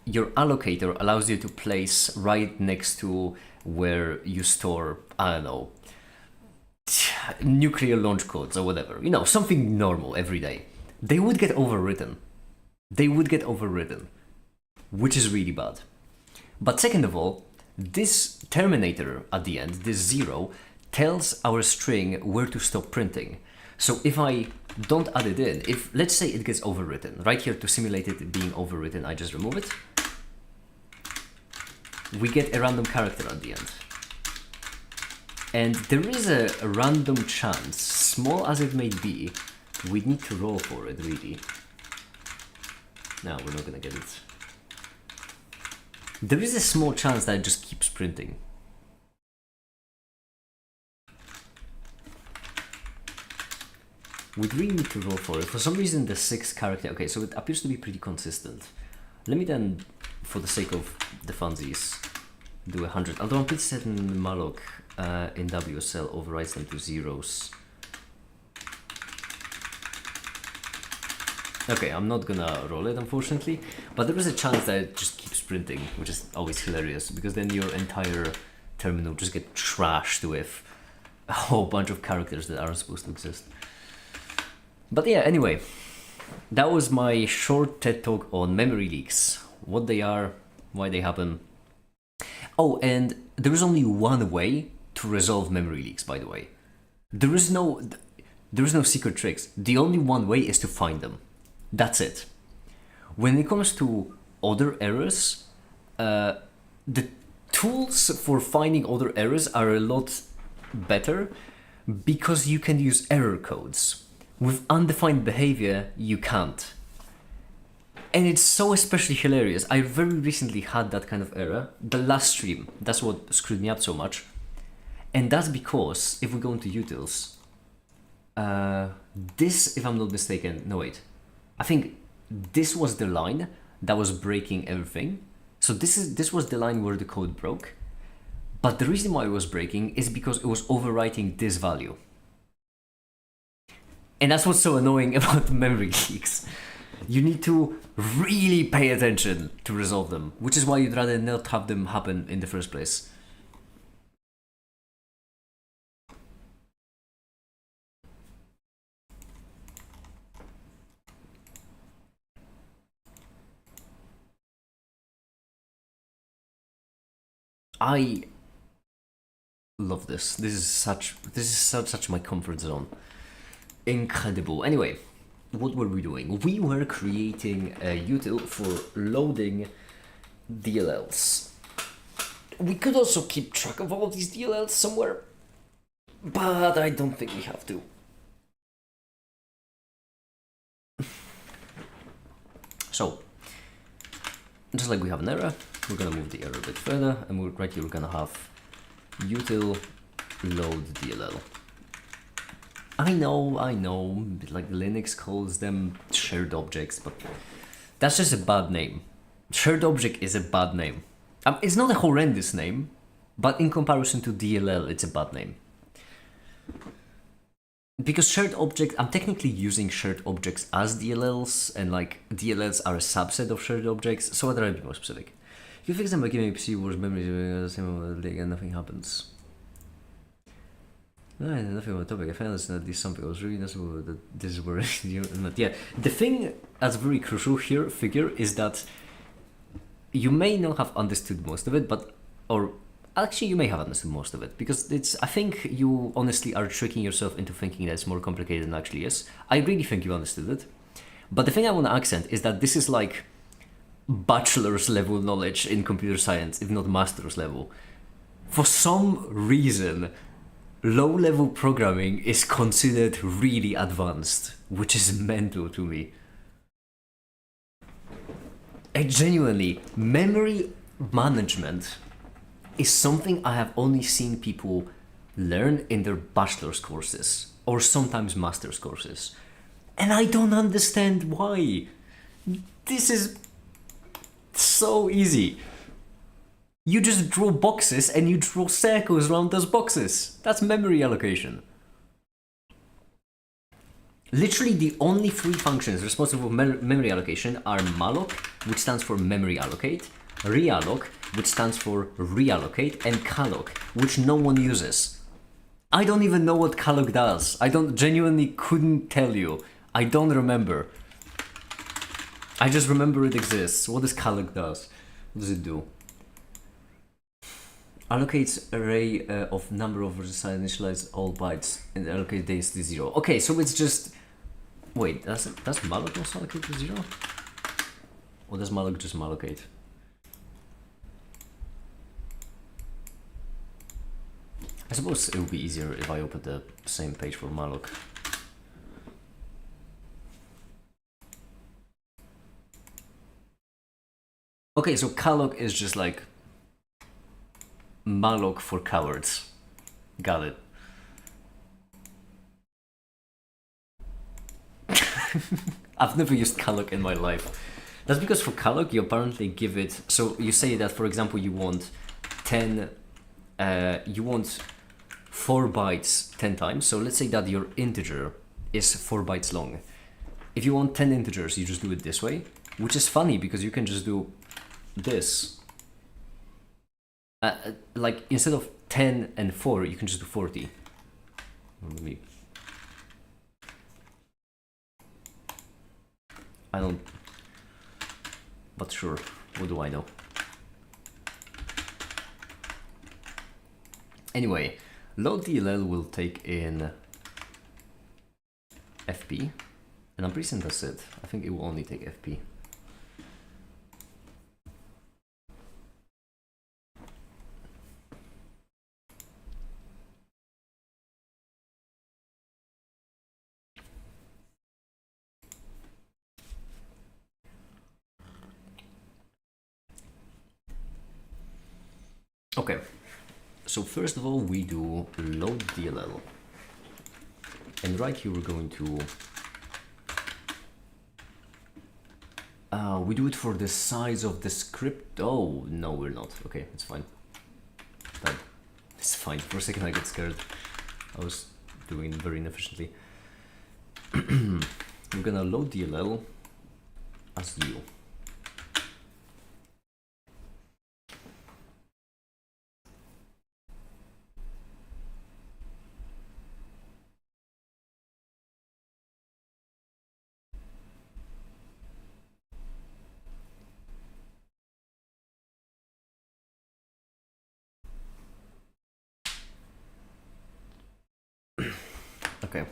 your allocator allows you to place right next to where you store, I don't know, nuclear launch codes or whatever, you know, something normal every day. They would get overwritten. Which is really bad. But second of all, this terminator at the end, this 0, tells our string where to stop printing. So if I don't add it in, if let's say it gets overwritten, right here to simulate it being overwritten, I just remove it. We get a random character at the end. And there is a random chance, small as it may be, we need to roll for it, really. No, we're not gonna get it. There is a small chance that it just keeps printing. We really need to roll for it. For some reason, the 6th character... Okay, so it appears to be pretty consistent. Let me then, for the sake of the funsies, do 100. Although I'm pretty certain malloc in WSL overrides them to zeros. Okay, I'm not gonna roll it, unfortunately, but there is a chance that it just keeps printing, which is always hilarious, because then your entire terminal just get trashed with a whole bunch of characters that aren't supposed to exist. But yeah, anyway, that was my short TED talk on memory leaks, what they are, why they happen. Oh, and there is only one way to resolve memory leaks, by the way. There is no secret tricks. The only one way is to find them. That's it. When it comes to other errors, the tools for finding other errors are a lot better because you can use error codes. With undefined behavior, you can't. And it's so especially hilarious. I very recently had that kind of error. The last stream, that's what screwed me up so much. And that's because, if we go into utils, this, if I'm not mistaken, no wait. I think this was the line that was breaking everything. So this was the line where the code broke. But the reason why it was breaking is because it was overwriting this value. And that's what's so annoying about memory leaks. You need to really pay attention to resolve them, which is why you'd rather not have them happen in the first place. I love this. This is such my comfort zone. Incredible. Anyway, what were we doing? We were creating a util for loading DLLs. We could also keep track of all of these DLLs somewhere, but I don't think we have to. So, just like we have an error, we're gonna move the error a bit further, and right here we're gonna have util load DLL. I know, like Linux calls them shared objects, but that's just a bad name. Shared object is a bad name. It's not a horrendous name, but in comparison to DLL, it's a bad name. Because shared object, I'm technically using shared objects as DLLs, and like DLLs are a subset of shared objects, so I'd rather be more specific. You fix them by giving PC worse memory, and nothing happens. No, nothing about the topic. I found this at least something. I was really noticeable that this is where yeah. The thing that's very crucial here, is that you may not have understood most of it, or actually you may have understood most of it, because I think you honestly are tricking yourself into thinking that it's more complicated than it actually is. I really think you understood it. But the thing I want to accent is that this is like bachelor's level knowledge in computer science, if not master's level. For some reason, low-level programming is considered really advanced, which is mental to me. And genuinely, memory management is something I have only seen people learn in their bachelor's courses or sometimes master's courses. And I don't understand why. This is so easy. You just draw boxes and you draw circles around those boxes. That's memory allocation. Literally the only three functions responsible for memory allocation are malloc, which stands for memory allocate, realloc, which stands for reallocate, and calloc, which no one uses. I don't even know what calloc does. I genuinely couldn't tell you. I don't remember. I just remember it exists. What does calloc does? What does it do? Allocates array of number of resistors, initialize all bytes, and allocate days to 0. Okay, so it's just... Wait, does malloc also allocate to 0? Or does malloc just mallocate? I suppose it would be easier if I open the same page for malloc. Okay, so calloc is just like malloc for cowards. Got it. I've never used calloc in my life. That's because for calloc you apparently give it, so you say that, for example, you want 10, you want 4 bytes 10 times. So let's say that your integer is 4 bytes long. If you want 10 integers, you just do it this way, which is funny because you can just do this. Like instead of 10 and 4, you can just do 40. Let me... I don't... But sure, what do I know? Anyway, load DLL will take in FP, and I'm pretty certain that's it. I think it will only take FP. Okay, so first of all we do load DLL, and right here we're going to we do it for the size of the script. Oh no, we're not. Okay, it's fine. It's fine. For a second I got scared. I was doing it very inefficiently. We're gonna load DLL as U. Okay.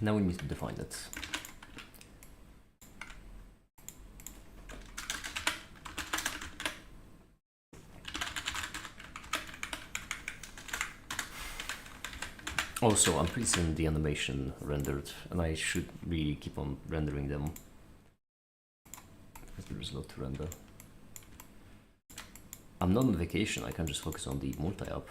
Now we need to define it. Also, I'm pretty certain the animation rendered, and I should really keep on rendering them, because there is a lot to render. I'm not on vacation, I can just focus on the multi-app.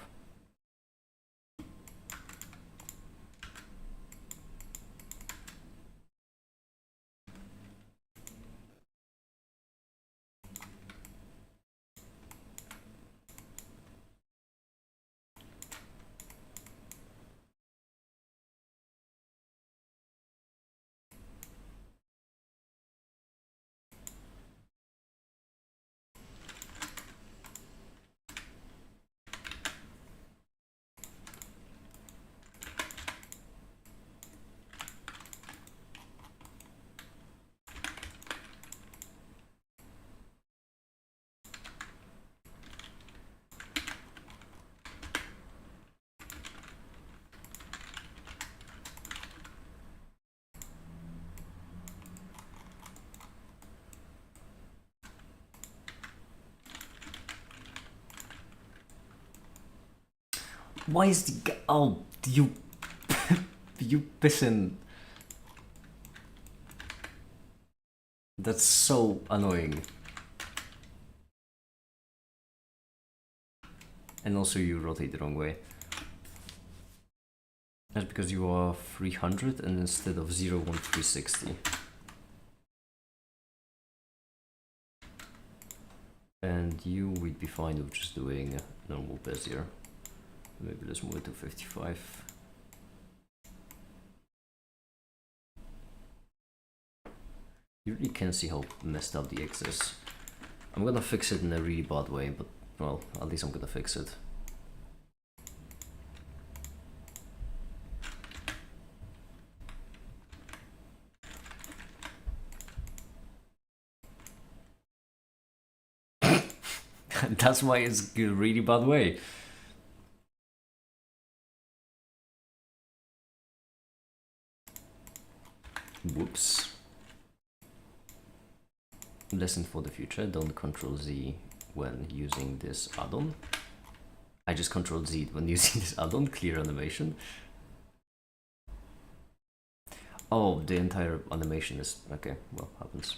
Why is the oh you you pissing? That's so annoying. And also you rotate the wrong way. That's because you are 300 and instead of 0, 1, 360. And you would be fine with just doing normal Bezier. Maybe let's move it to 55. You really can see how messed up the X is. I'm gonna fix it in a really bad way, but well, at least I'm gonna fix it. That's why it's a really bad way. Whoops. Lesson for the future, don't Control Z when using this add-on. I just Control Z when using this add-on, clear animation. Oh, the entire animation is... okay, well, happens.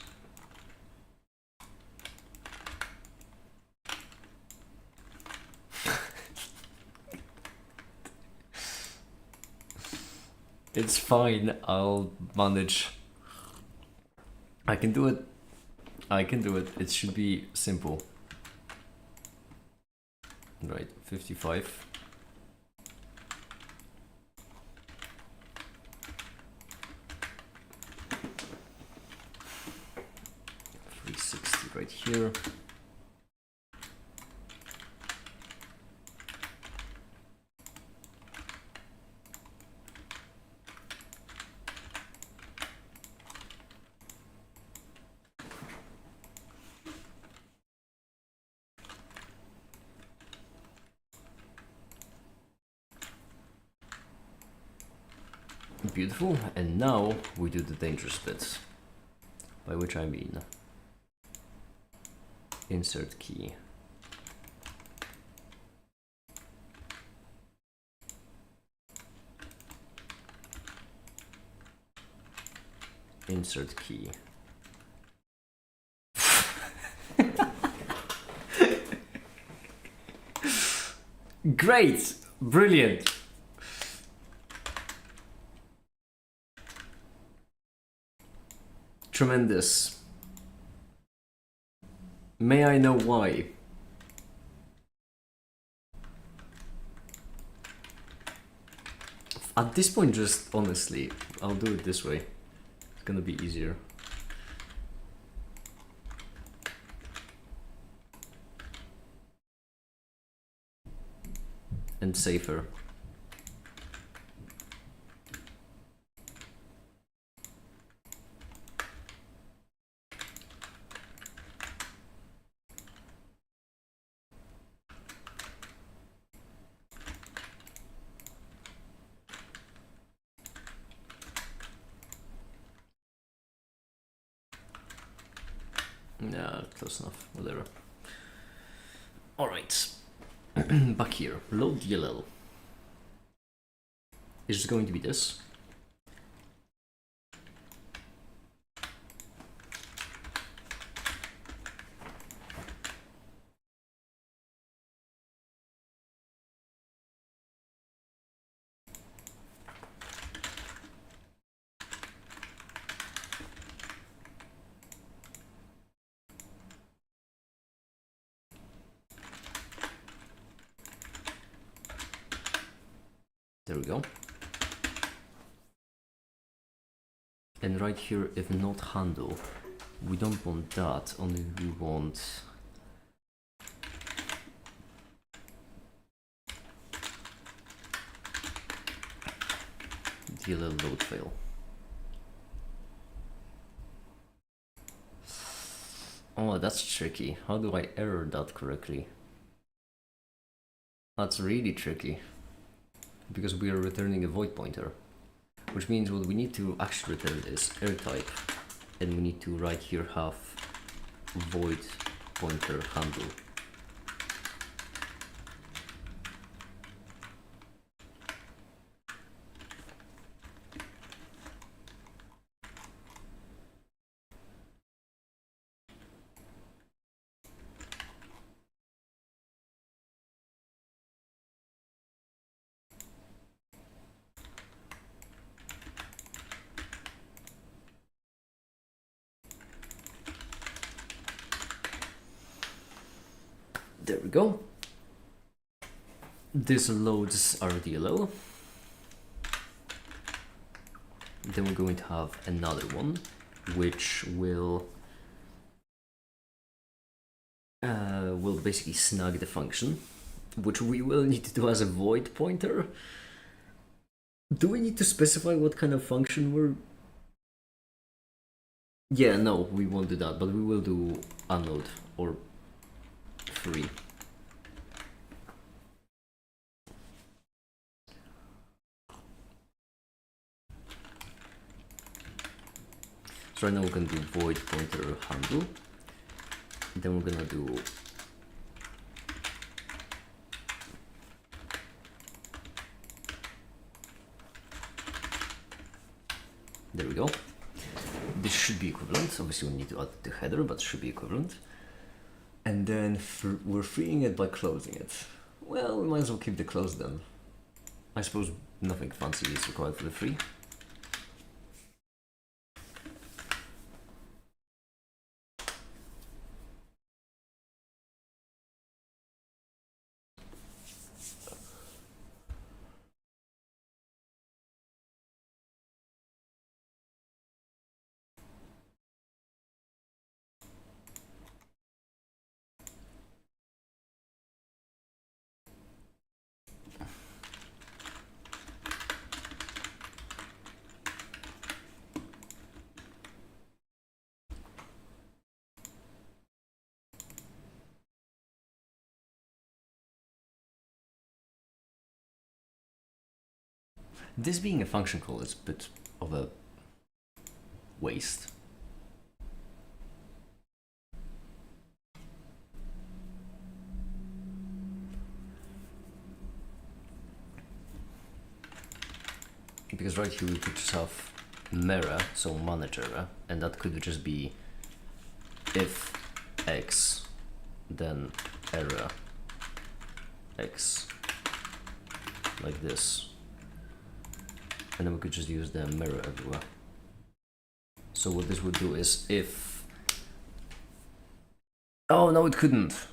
It's fine, I'll manage. I can do it. I can do it. It should be simple. Right, 55. Right here. Beautiful, and now we do the dangerous bits, by which I mean insert key, insert key. Great, brilliant. Tremendous. May I know why? At this point, just honestly, I'll do it this way. It's gonna be easier. And safer. Yeah, close enough, whatever. Alright, back here, load DLL. It's just going to be this. There we go. And right here, if not handle, we don't want that, only we want DLL load fail. Oh, that's tricky. How do I error that correctly? That's really tricky, because we are returning a void pointer, which means what we need to actually return is error type, and we need to right here have void pointer handle. There we go. This loads our DLL. Then we're going to have another one, which will basically snag the function, which we will need to do as a void pointer. Do we need to specify what kind of function we're... Yeah, no, we won't do that, but we will do unload or free. So right now we're gonna do void pointer handle. Then we're gonna do there we go. This should be equivalent. Obviously we need to add the header, but it should be equivalent. And then we're freeing it by closing it. Well, we might as well keep the close then. I suppose nothing fancy is required for the free. This being a function call is a bit of a waste. Because right here we could just have mirror, so manager, and that could just be if x, then error x, like this. And then we could just use the mirror everywhere. So what this would do is if... Oh no, it couldn't.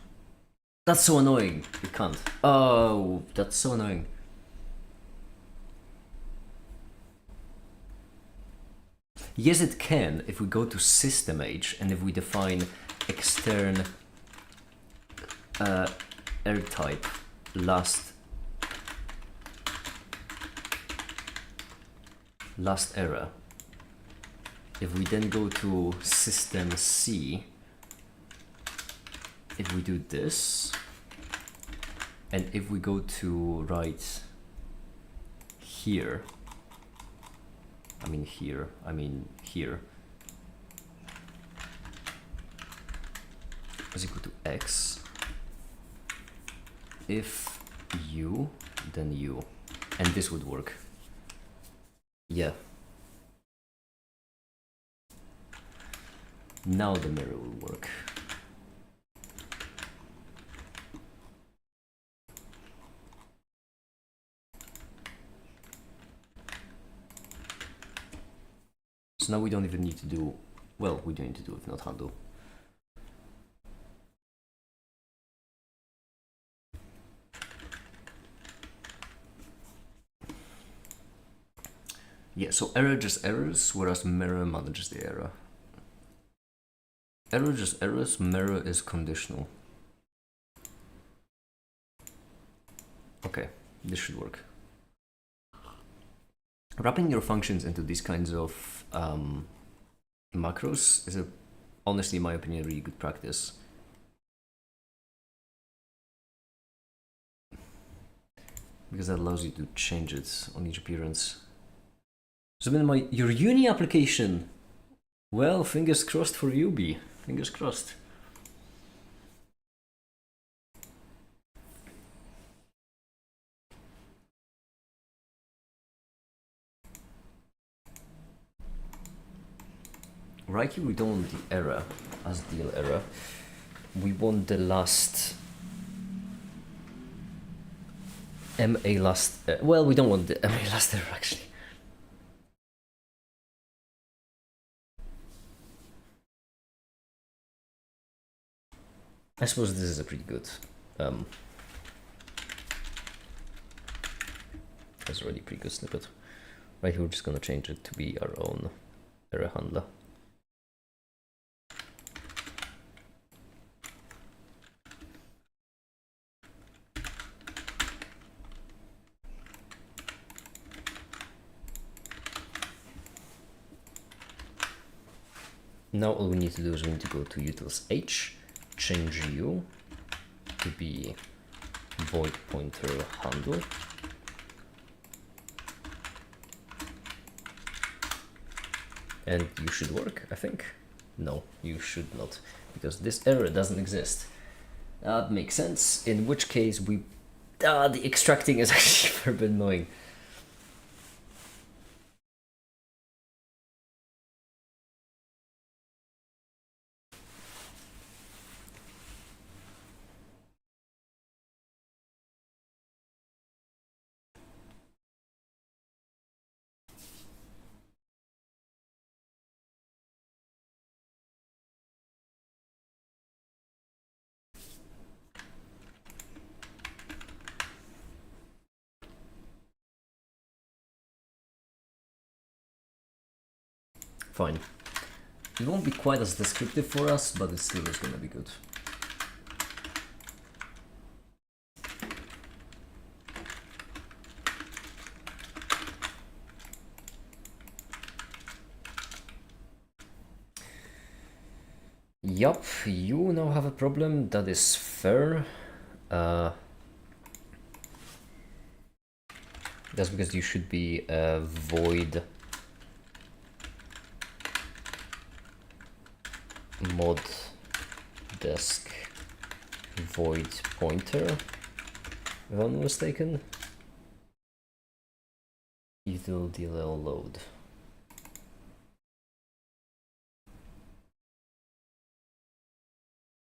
That's so annoying. It can't. Oh, that's so annoying. Yes, it can if we go to system H and if we define extern error type last error. If we then go to system C, if we do this, and if we go to right here, I mean here, is equal to x, if u, then u, and this would work. Yeah. Now the mirror will work. So now we don't even need to do, well, we do need to do if not handle. Yeah, so error just errors, whereas mirror manages the error. Error just errors, mirror is conditional. Okay, this should work. Wrapping your functions into these kinds of macros is, honestly, in my opinion, a really good practice. Because that allows you to change it on each appearance. So then your uni application, well, fingers crossed for you, B. Fingers crossed. Right here we don't want the error as deal error. We want the last MA last, well, we don't want the MA last error actually. I suppose this is a pretty good That's already a pretty good snippet. Right here, we're just gonna change it to be our own error handler. Now all we need to do is we need to go to utils h, change u to be void pointer handle. And you should work, I think. No, you should not, because this error doesn't exist. That makes sense, in which case the extracting is actually very bit annoying. Fine. It won't be quite as descriptive for us, but it still is gonna be good. Yup, you now have a problem, that is fair. That's because you should be a void mod desk void pointer, if I'm not mistaken. Util DLL load.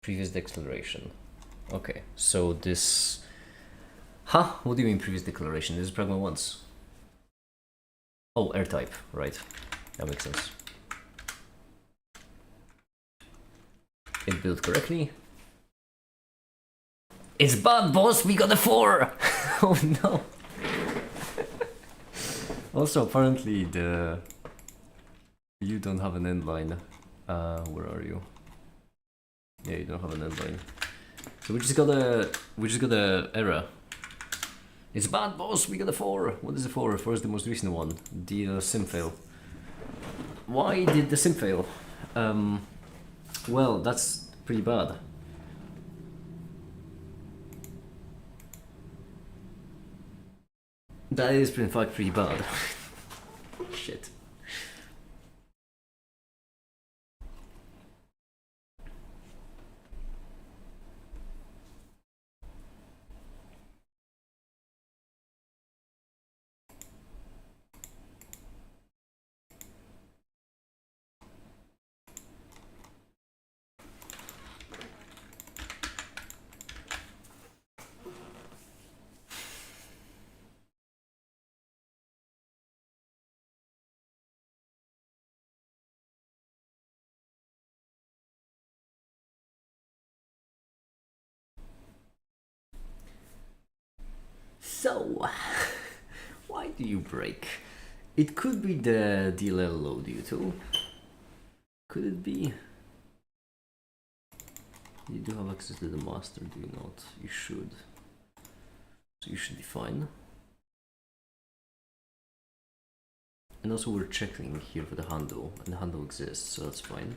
Previous declaration. Okay, so this... Huh? What do you mean previous declaration? This is pragma once. Oh, air type, right. That makes sense. It built correctly. It's bad, boss! We got a 4! Oh no! Also, apparently you don't have an end line. Where are you? Yeah, you don't have an end line. So we just got a error. It's bad, boss. We got a 4. What is the 4? 4 is the most recent one. The sim fail. Why did the sim fail? Well, that's pretty bad. That is in fact pretty bad. Shit. So, why do you break? It could be the DLL load util. Could it be? You do have access to the master, do you not? You should. So you should be fine. And also we're checking here for the handle, and the handle exists, so that's fine.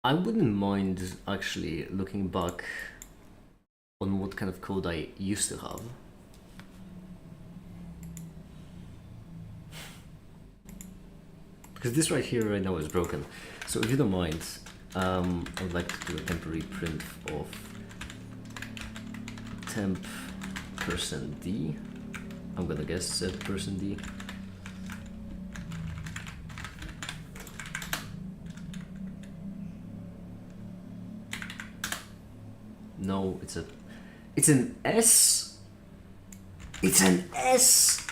I wouldn't mind actually looking back on what kind of code I used to have. Because this right here right now is broken. So if you don't mind, I would like to do a temporary print of temp %d. I'm gonna guess set %d. No, it's an S. It's an S.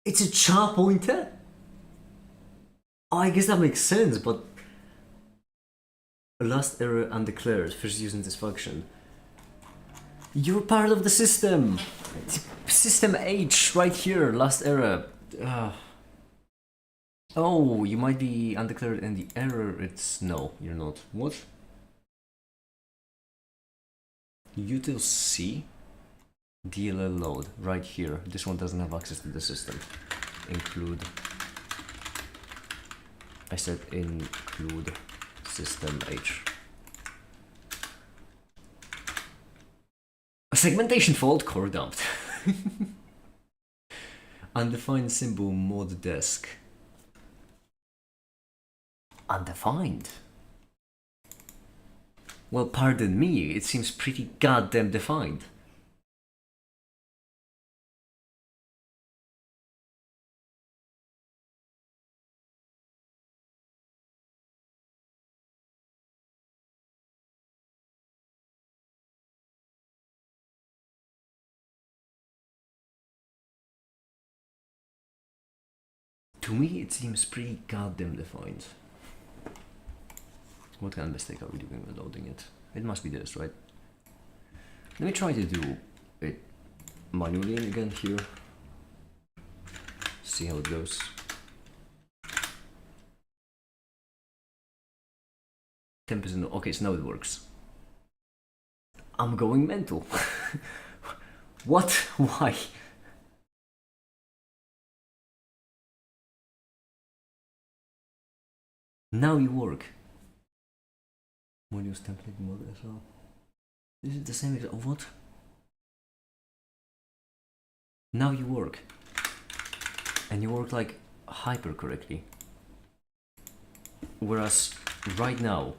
It's a char pointer. Oh, I guess that makes sense, but last error undeclared. First using this function. You're part of the system. System H right here. Last error. Oh, you might be undeclared and the error it's no, you're not. What? Util C DLL load right here. This one doesn't have access to the system. Include. I said include system H. A segmentation fault, core dumped. Undefined symbol mod desk. Undefined? Well, pardon me, it seems pretty goddamn defined. To me, it seems pretty goddamn defined. What kind of mistake are we doing when loading it? It must be this, right? Let me try to do it manually again here. See how it goes. Temp is okay, so now it works. I'm going mental. What? Why? Now you work. Modules template mode as well. This is the same exact. What? Now you work. And you work like hyper correctly. Whereas right now,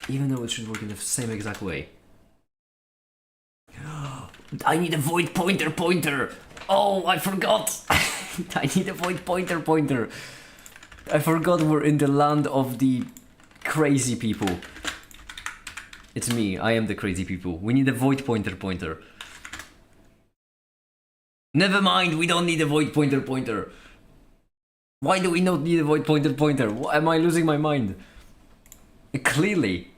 even though it should work in the same exact way. I need a void pointer. Oh, I forgot. I need a void pointer. I forgot we're in the land of the crazy people. It's me, I am the crazy people. We need a void pointer. Never mind, we don't need a void pointer. Why do we not need a void pointer? Am I losing my mind? Clearly.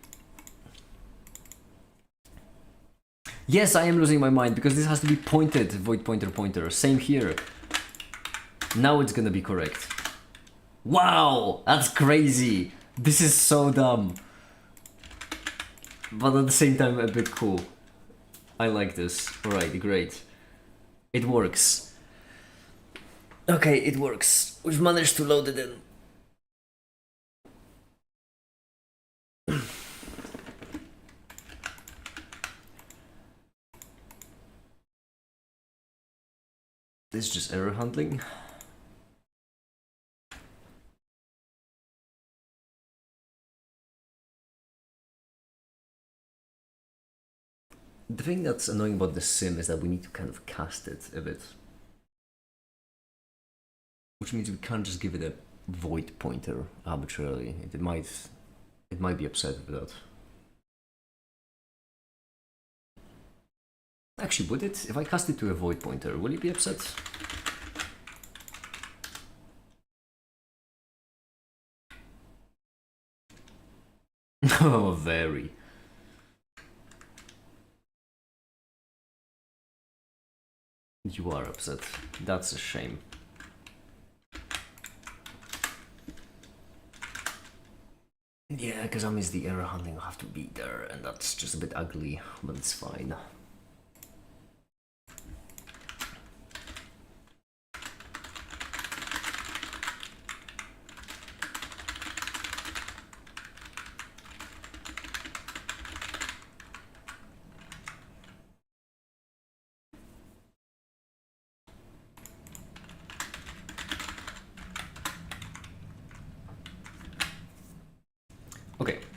Yes, I am losing my mind because this has to be pointed void pointer. Same here. Now it's gonna be correct. Wow, that's crazy. This is so dumb. But at the same time a bit cool. I like this. Alright, great. It works. Okay, it works. We've managed to load it in. This is just error handling. The thing that's annoying about the sim is that we need to kind of cast it a bit. Which means we can't just give it a void pointer arbitrarily. It might be upset with that. Actually, would it? If I cast it to a void pointer, will it be upset? Oh, very. You are upset. That's a shame. Yeah, because I miss the error handling. I have to be there, and that's just a bit ugly, but it's fine.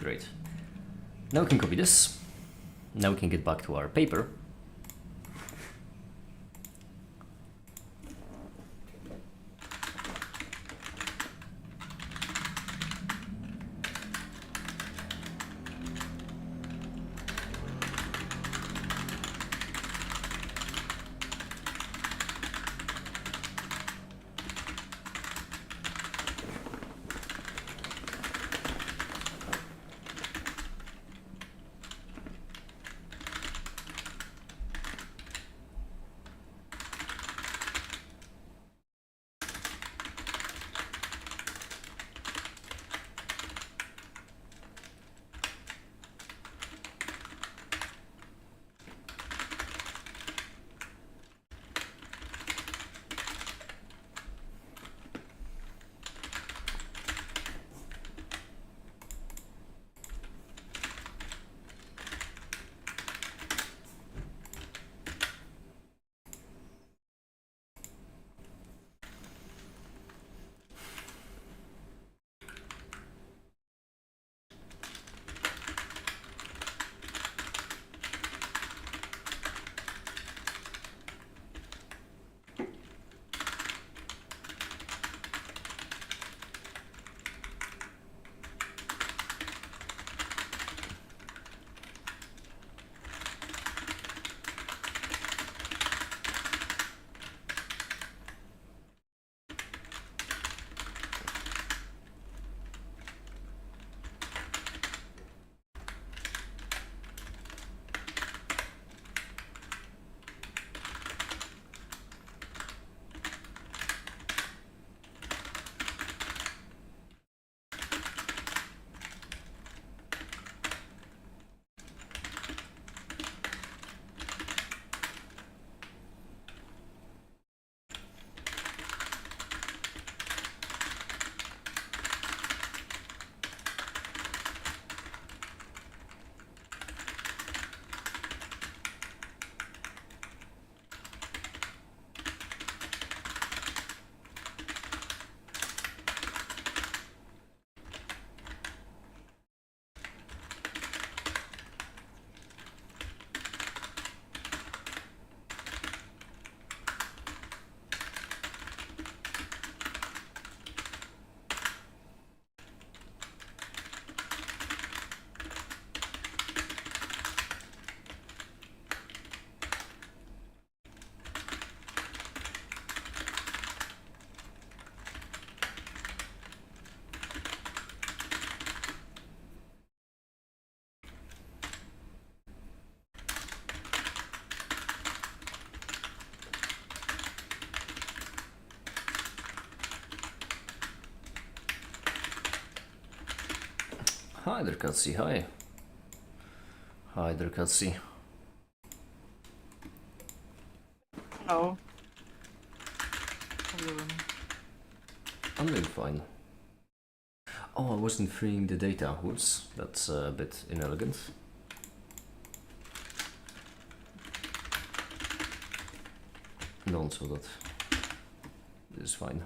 Great. Now we can copy this. Now we can get back to our paper. Hi there, Kelsey. Hi. Hi there, Kelsey. Hello. How you doing? I'm doing fine. Oh, I wasn't freeing the data. Whoops, that's a bit inelegant. No, so that is fine.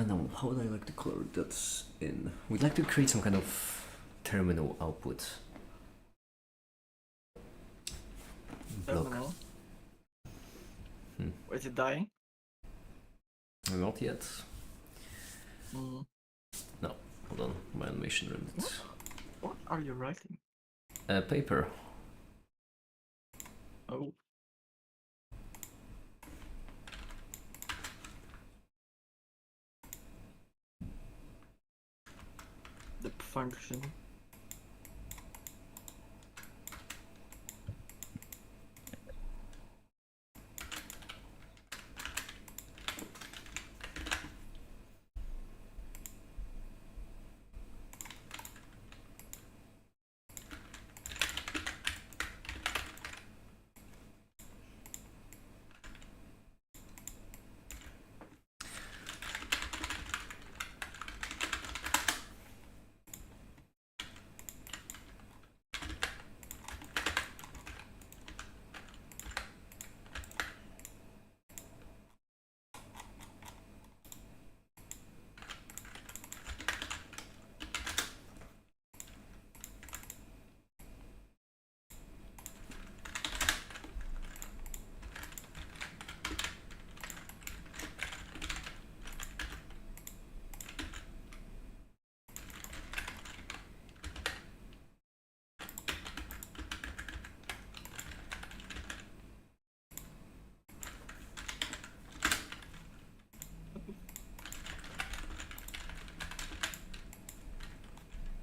No, how would I like to color that in? We'd like to create some kind of terminal output. Block. Terminal. Is it dying? Not yet. Mm. No, hold on, my animation rimmed. What are you writing? Paper. Oh. The function.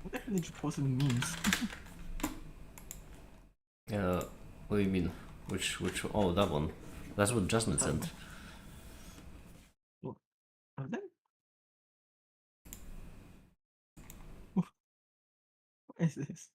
What the hell did you post in memes? What do you mean? Which? Oh, that one. That's what Jasmine sent. What are they? What is this?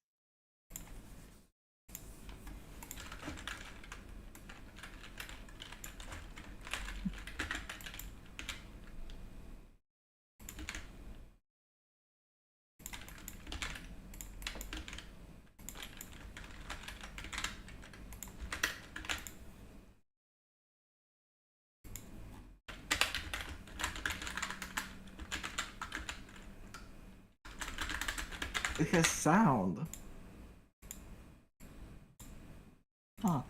It has sound. Huh.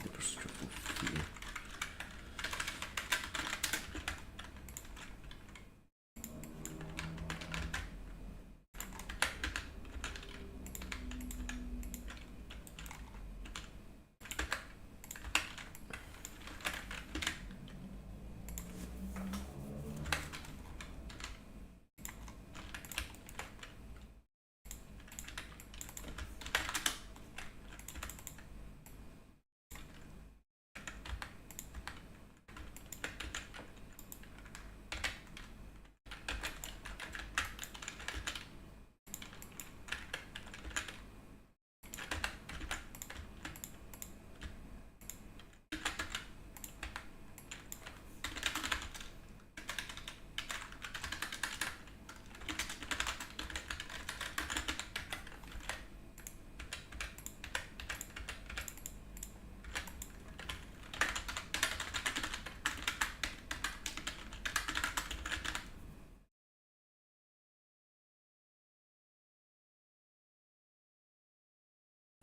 The apostrophe fee.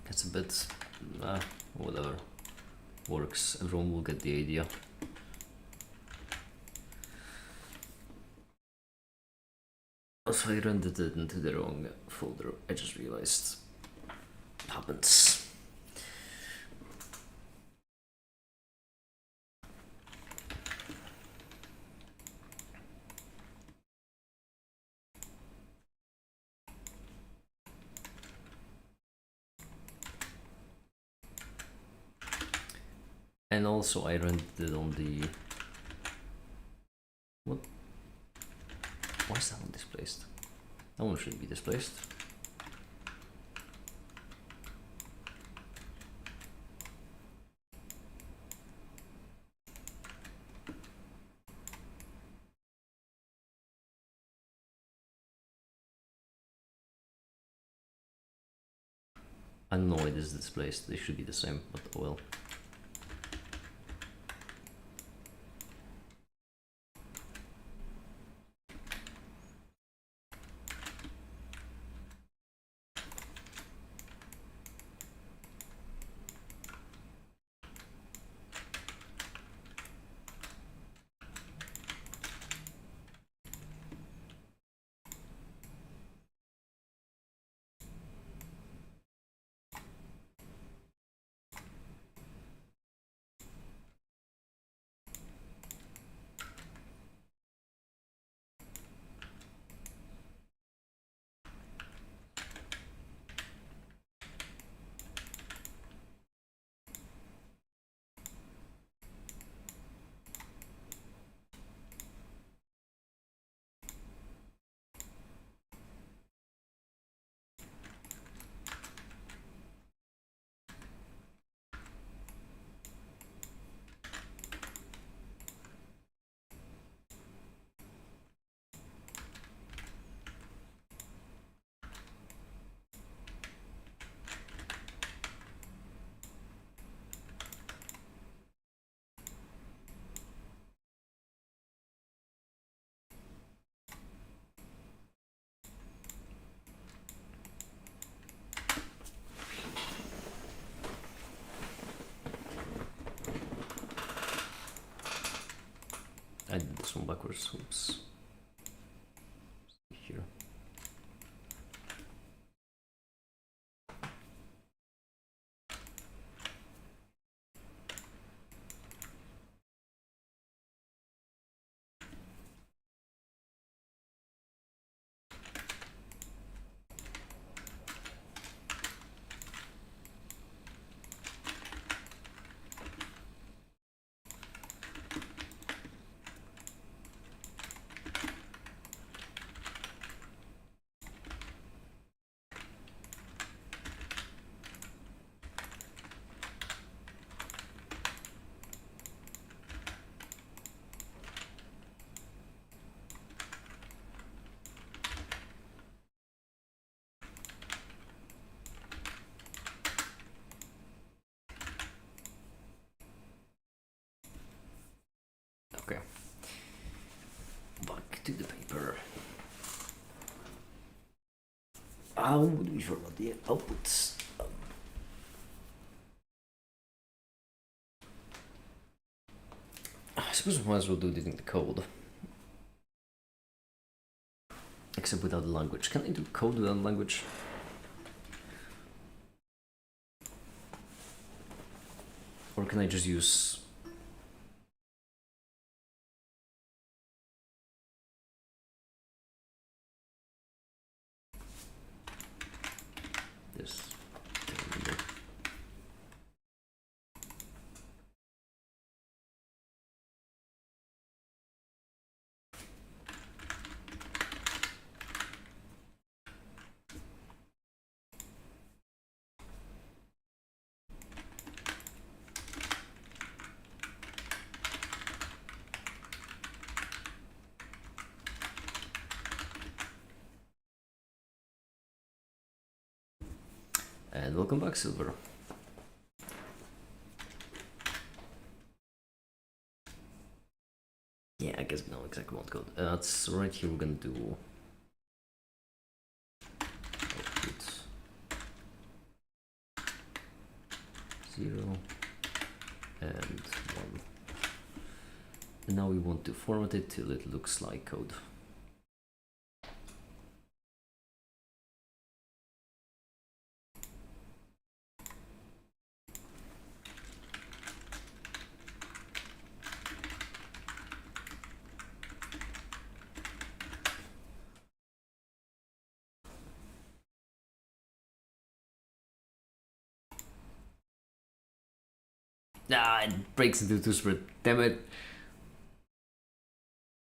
It's a bit, whatever. Works. Everyone will get the idea. Also, I rendered it into the wrong folder. I just realized. Happens. And also I rendered it on the... What? Why is that one displaced? That one shouldn't be displaced. I don't know why this is displaced. They should be the same, but oh well. I did this one backwards. Oops. Here. Okay. Back to the paper. How would we format the outputs? I suppose we might as well do it in the code. Except without the language. Can I do code without language? Or can I just use... this? And welcome back, Silver. Yeah, I guess we know exactly what code. That's right here. We're gonna do output 0 and 1. And now we want to format it till it looks like code. Ah, it breaks into two spread. Damn it.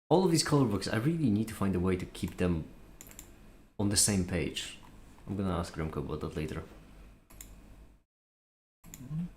All of these color books, I really need to find a way to keep them on the same page. I'm gonna ask Remco about that later. Mhm.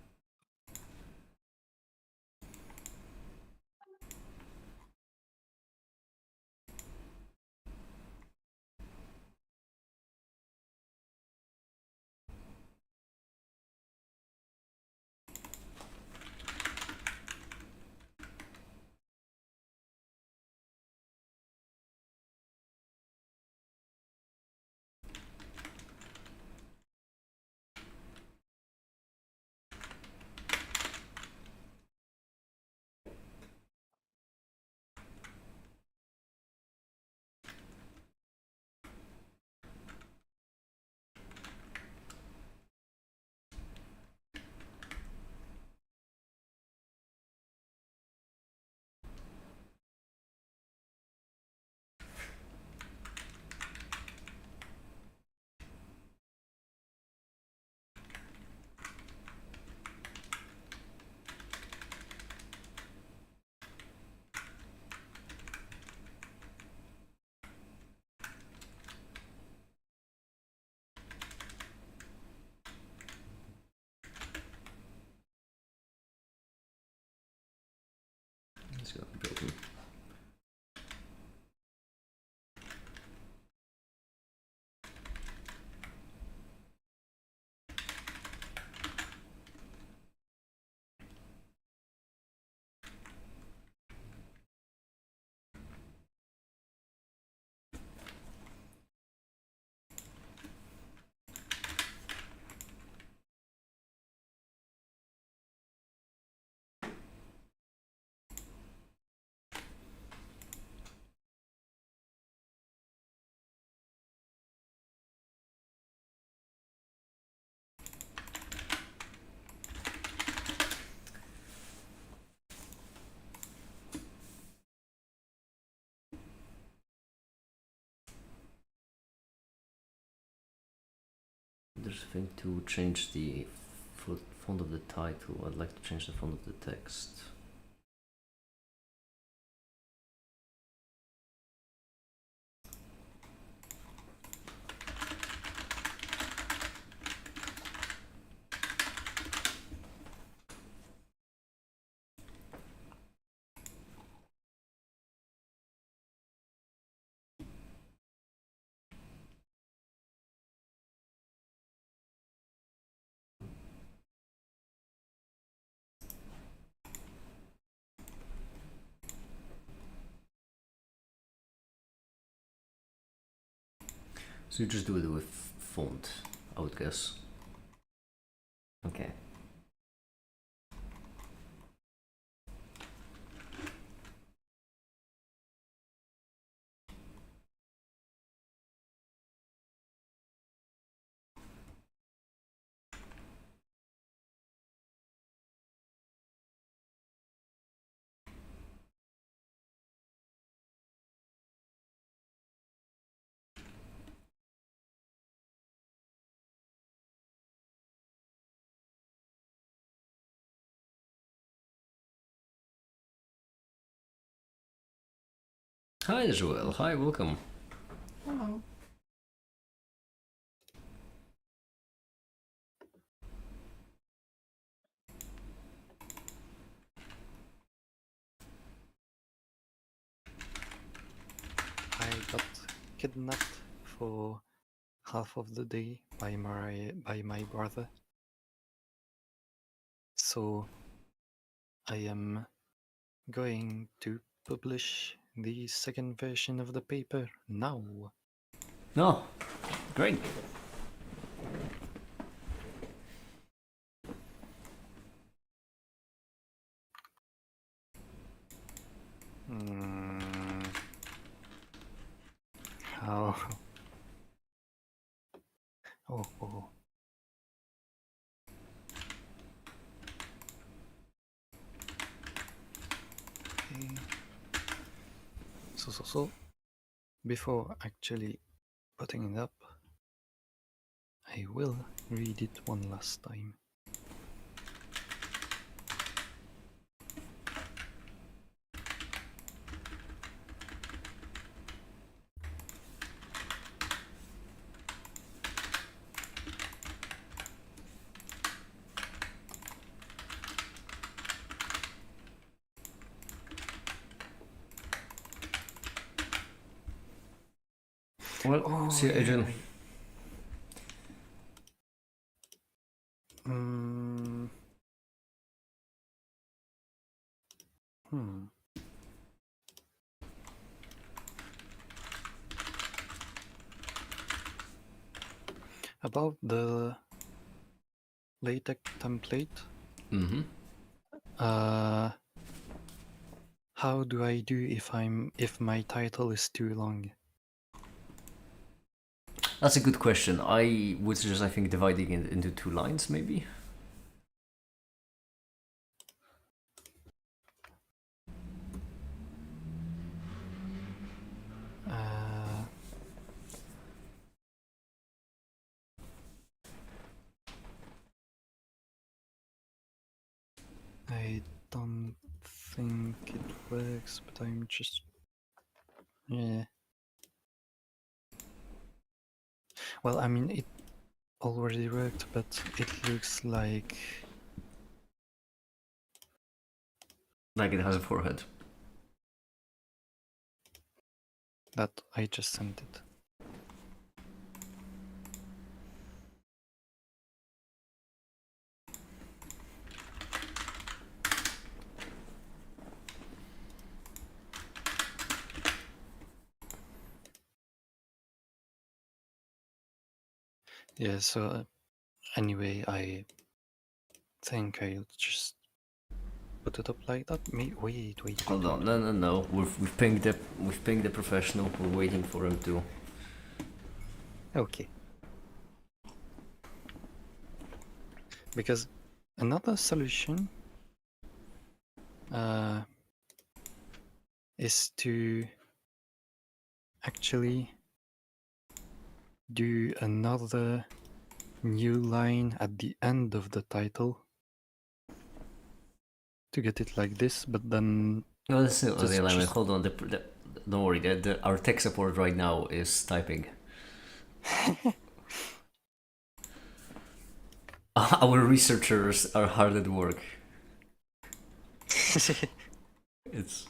Let's go. Broken. There's a thing to change the font of the title. I'd like to change the font of the text. So you just do it with font, I would guess. Okay. Hi Joel, hi, welcome. Hello. I got kidnapped for half of the day by my brother. So I am going to publish the second version of the paper now. Oh, great. Hmm. How? Oh. Okay. So. Before actually putting it up, I will read it one last time. Well, Oh, see, yeah, Adrian. Mm. About the LaTeX template, Mm-hmm. how do I do if my title is too long? That's a good question. I would suggest, I think, dividing it into 2 lines, maybe. I don't think it works, but I'm just... Yeah. Well, I mean, it already worked, but it looks like... Like it has a forehead. that I just sent it. Yeah, so anyway, I think I'll just put it up like that. Wait. Hold on, no. We've pinged the professional. We're waiting for him to. Okay. Because another solution is to actually do another new line at the end of the title to get it like this, but then No, that's still Just- the alignment. just- Hold on. Don't worry. Our tech support right now is typing. Our researchers are hard at work. It's.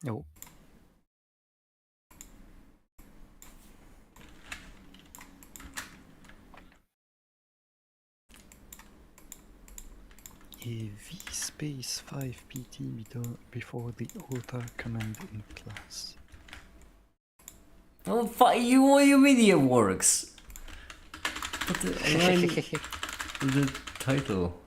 Oh. A v space 5 pt before the author command in class. Oh, what do you mean it works? But the title.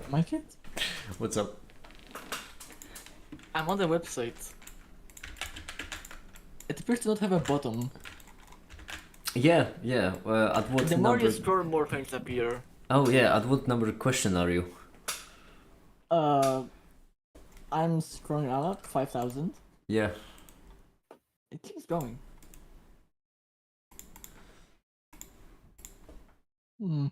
My kid? What's up? I'm on the website. It appears to not have a bottom. Yeah. At what The number? more you scroll, more things appear. Oh yeah. At what number question are you? I'm scrolling up 5,000. Yeah. It keeps going. Hmm.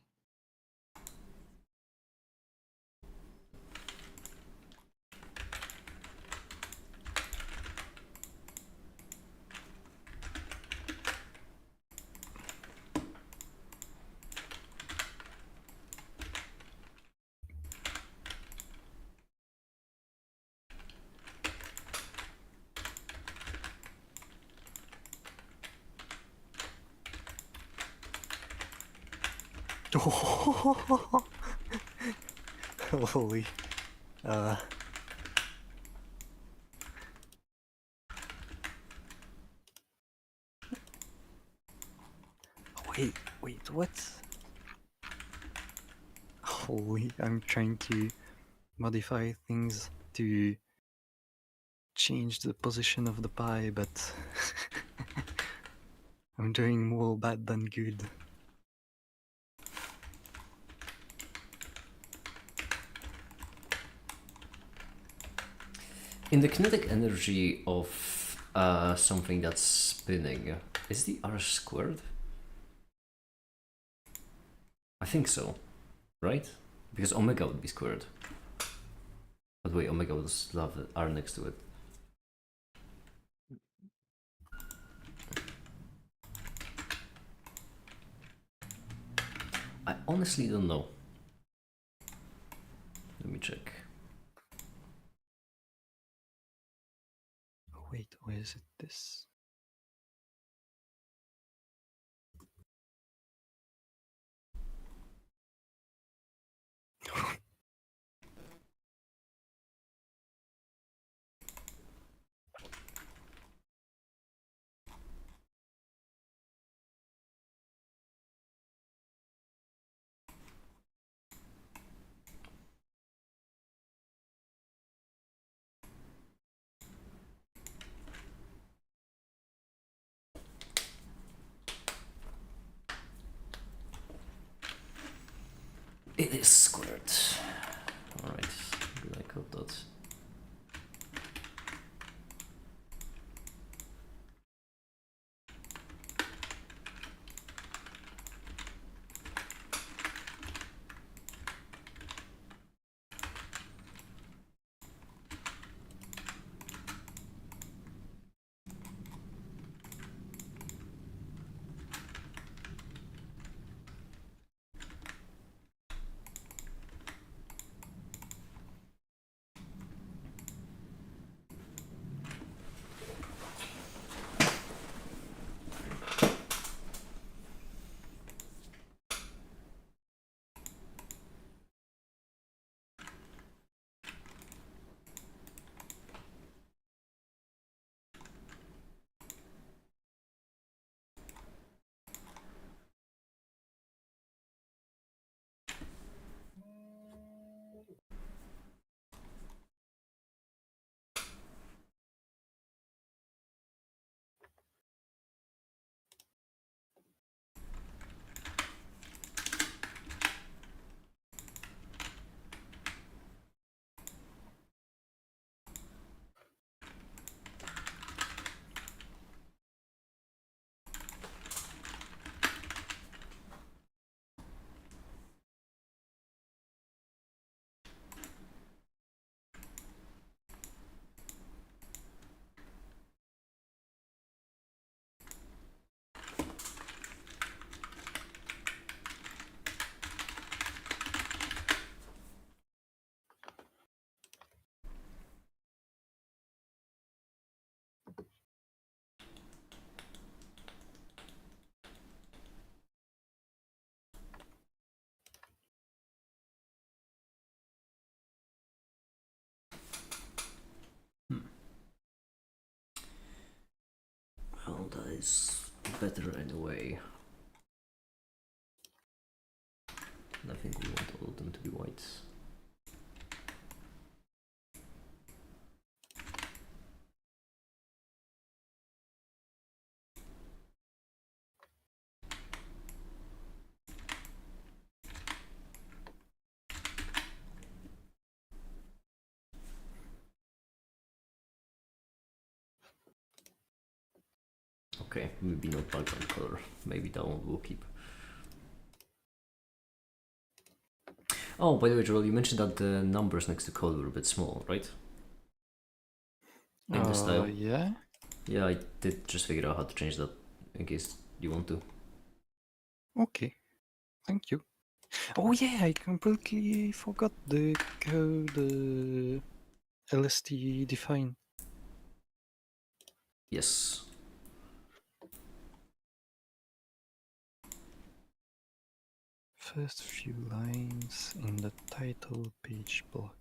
Holy. Wait, what? Holy, I'm trying to modify things to change the position of the pie, but I'm doing more bad than good. In the kinetic energy of something that's spinning, is the r squared? I think so, right? Because omega would be squared. But wait, omega would have the r next to it. I honestly don't know. Let me check. Oh, wait, or is it this? It is squared. Alright, good, I got that. Well, that is better anyway. And I think we want all of them to be whites. Okay, maybe not background color. Maybe that one will keep. Oh, by the way, Joel, you mentioned that the numbers next to code were a bit small, right? In the style? Yeah. Yeah, I did just figure out how to change that in case you want to. Okay. Thank you. Oh yeah, I completely forgot the code LST define. Yes. First few lines in the title page block.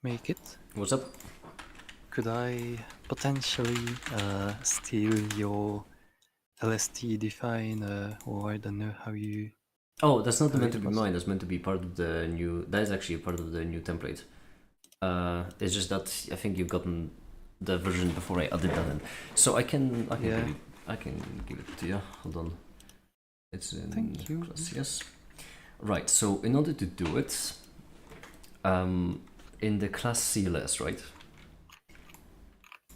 Make it. What's up? Could I potentially steal your LST define, or I don't know how you. Oh, that's not how meant to it be was? mine. That's meant to be part of the new. That is actually part of the new template. It's just that I think you've gotten the version before I added that in. So I can Yeah. give it to you. Hold on. It's in Thank you. class, yes. Right. So in order to do it, in the class CLS, right?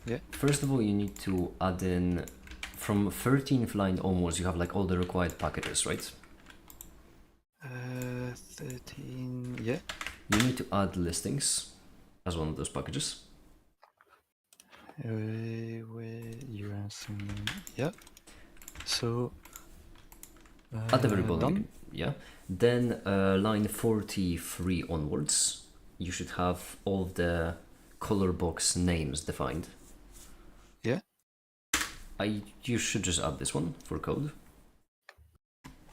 Yeah. First of all, you need to add in from 13th line onwards. You have like all the required packages, right? 13. Yeah. You need to add listings as one of those packages. Where you're asking. Yeah. So. At the very bottom, you Done. can, yeah. Then line 43 onwards, you should have all of the color box names defined. Yeah. You should just add this one for code.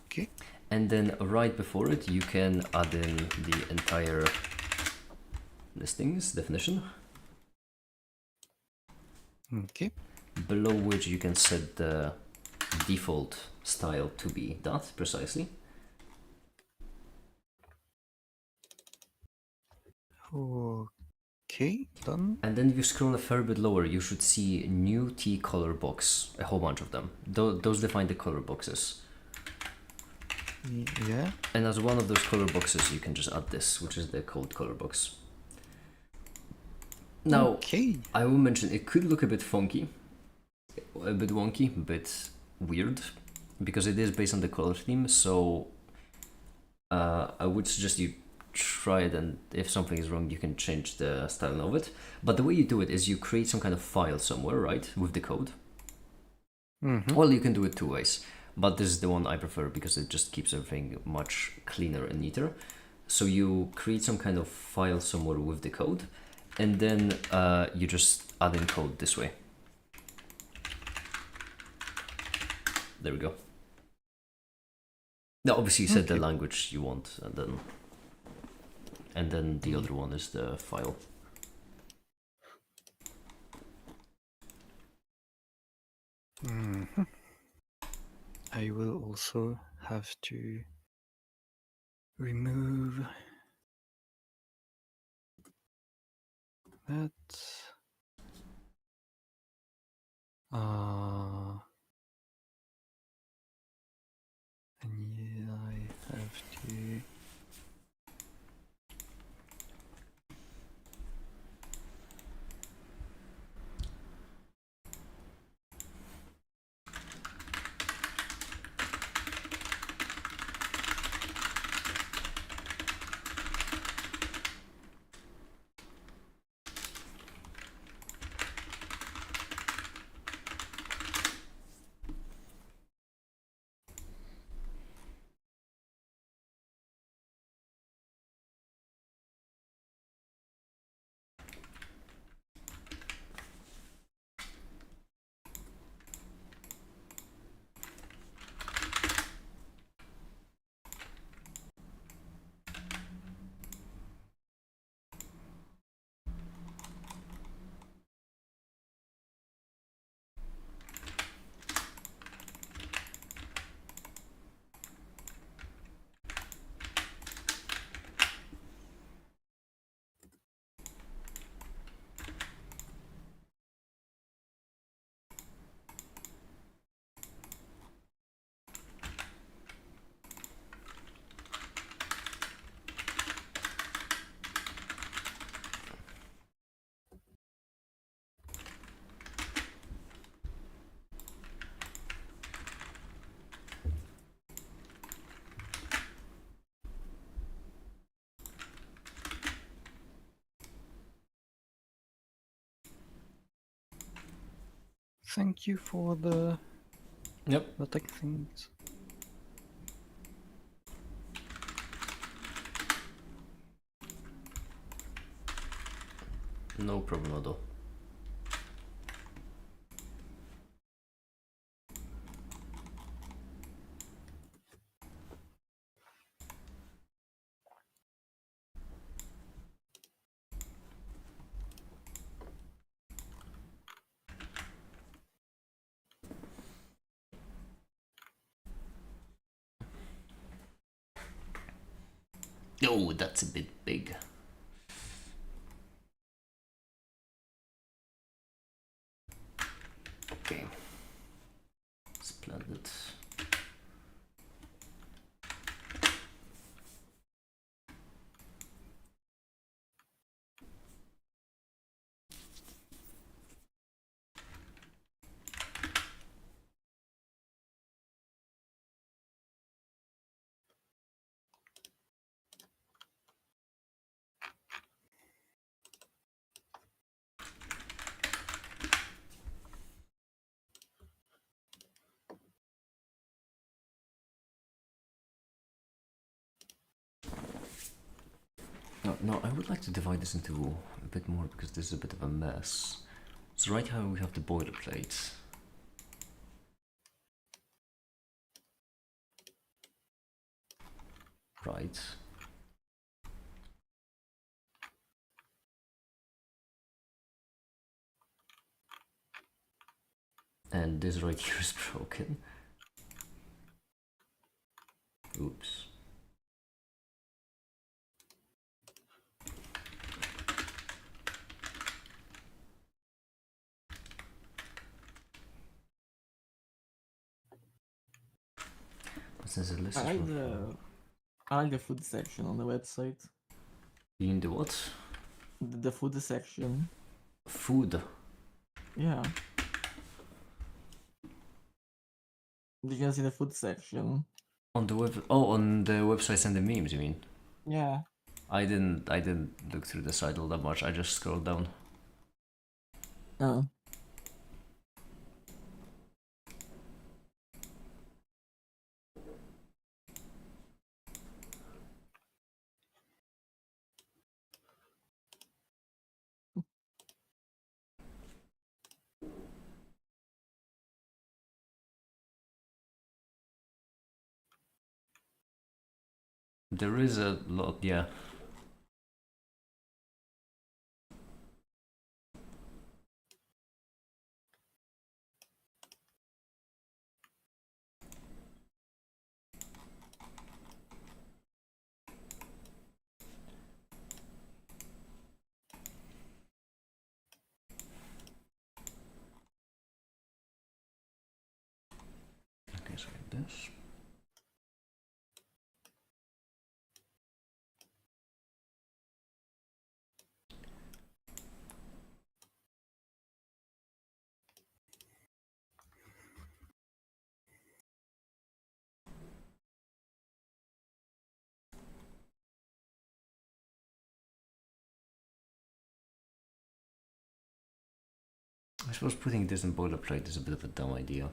Okay. And then right before it, you can add in the entire listings definition, Okay. below which you can set the default style to be that precisely. Okay. Done. And then if you scroll a fair bit lower, you should see new T color box, a whole bunch of them. Those define the color boxes. Yeah. And as one of those color boxes, you can just add this, which is the code color box. Now, Okay. I will mention it could look a bit funky, a bit wonky, a bit weird, because it is based on the color theme. So I would suggest you try it, and if something is wrong, you can change the styling of it. But the way you do it is you create some kind of file somewhere, right, with the code. Mm-hmm. Well, you can do it two ways, but this is the one I prefer because it just keeps everything much cleaner and neater. So you create some kind of file somewhere with the code, and then you just add in code this way. There we go. Now, obviously, you set the language you want, and then the other one is the file. Mm-hmm. I will also have to remove that. And yeah, I have to. Thank you for the tech things. No problem at all. Oh, that's a bit big. Okay. Splendid. No, I would like to divide this into a bit more because this is a bit of a mess. So right here we have the boilerplate. Right. And this right here is broken. Oops. Since the list I is like from- I like the food section on the website. You mean the what? The food section. Food. Yeah. Did you see the food section? On the web on the websites and the memes, you mean? Yeah. I didn't look through the site all that much, I just scrolled down. Oh. There is a lot, yeah. Okay, so like this. I suppose putting this in boilerplate is a bit of a dumb idea.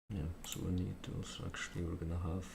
Yeah, so we need those. Actually, we're gonna have.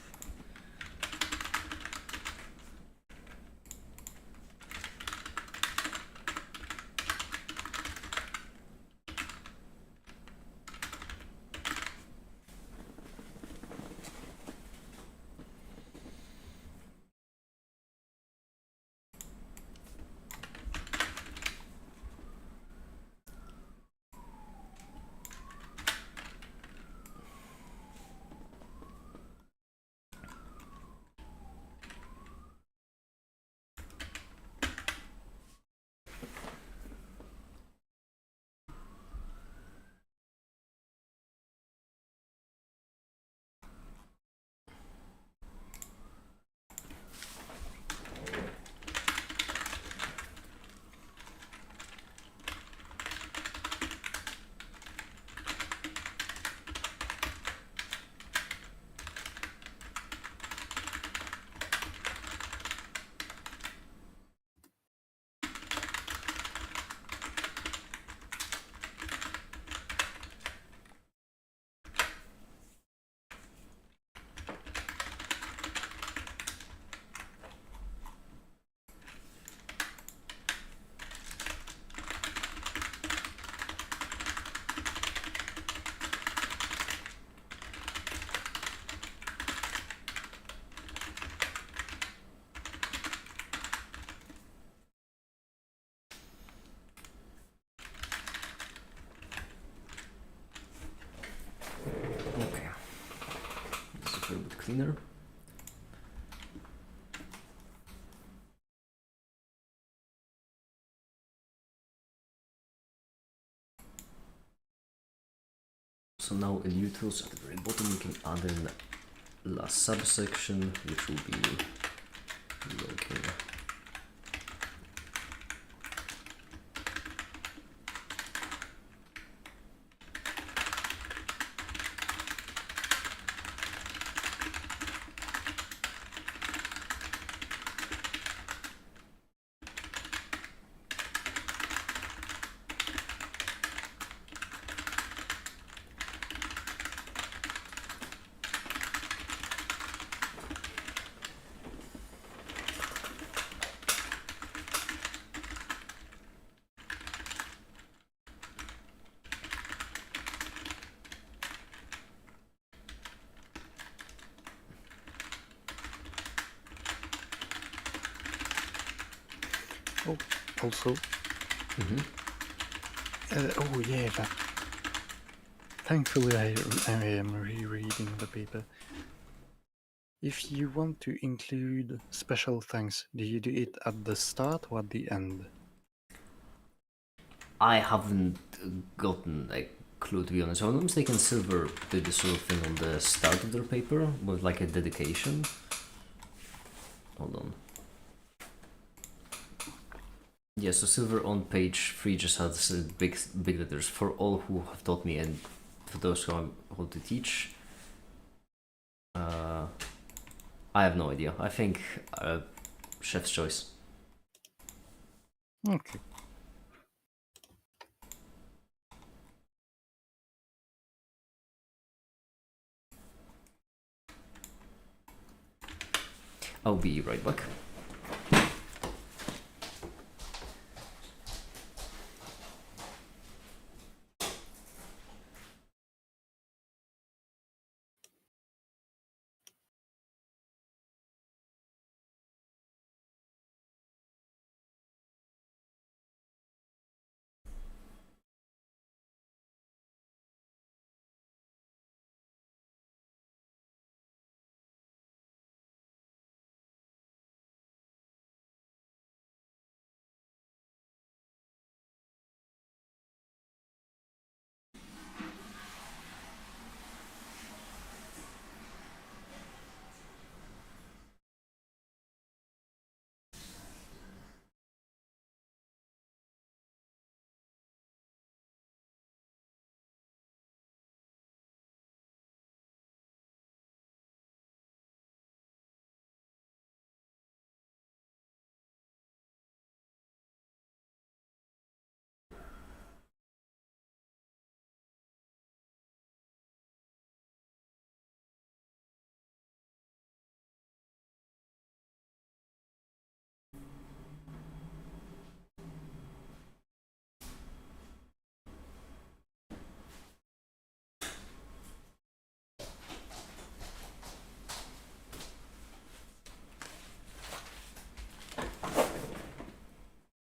cleaner. So now in utils at the very bottom we can add in la subsection, which will be local. Oh, also, oh yeah, that. Thankfully, I am rereading the paper. If you want to include special thanks, do you do it at the start or at the end? I haven't gotten a clue, to be honest. If I'm not mistaken, Silver did this sort of thing on the start of their paper with like a dedication. Hold on. Yeah, so Silver on page 3 just has big letters for all who have taught me and for those who I want to teach. I have no idea. I think chef's choice. Okay. I'll be right back.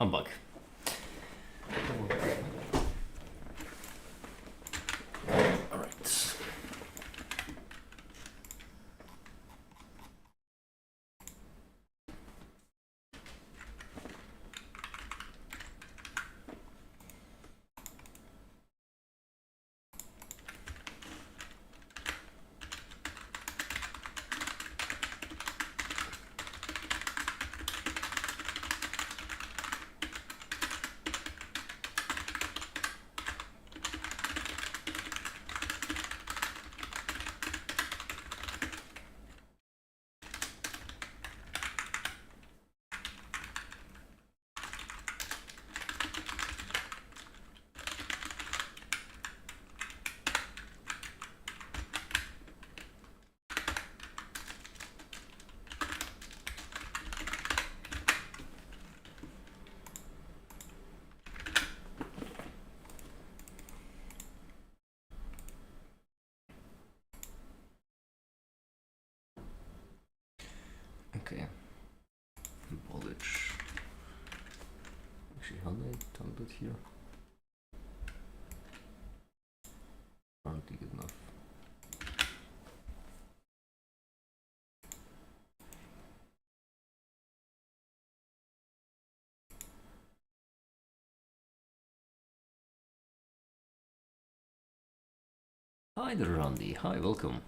I'm back. Alright. Okay. Knowledge. Actually, how do I download here? Aren't they good enough? Hi there, Randy. Hi, welcome.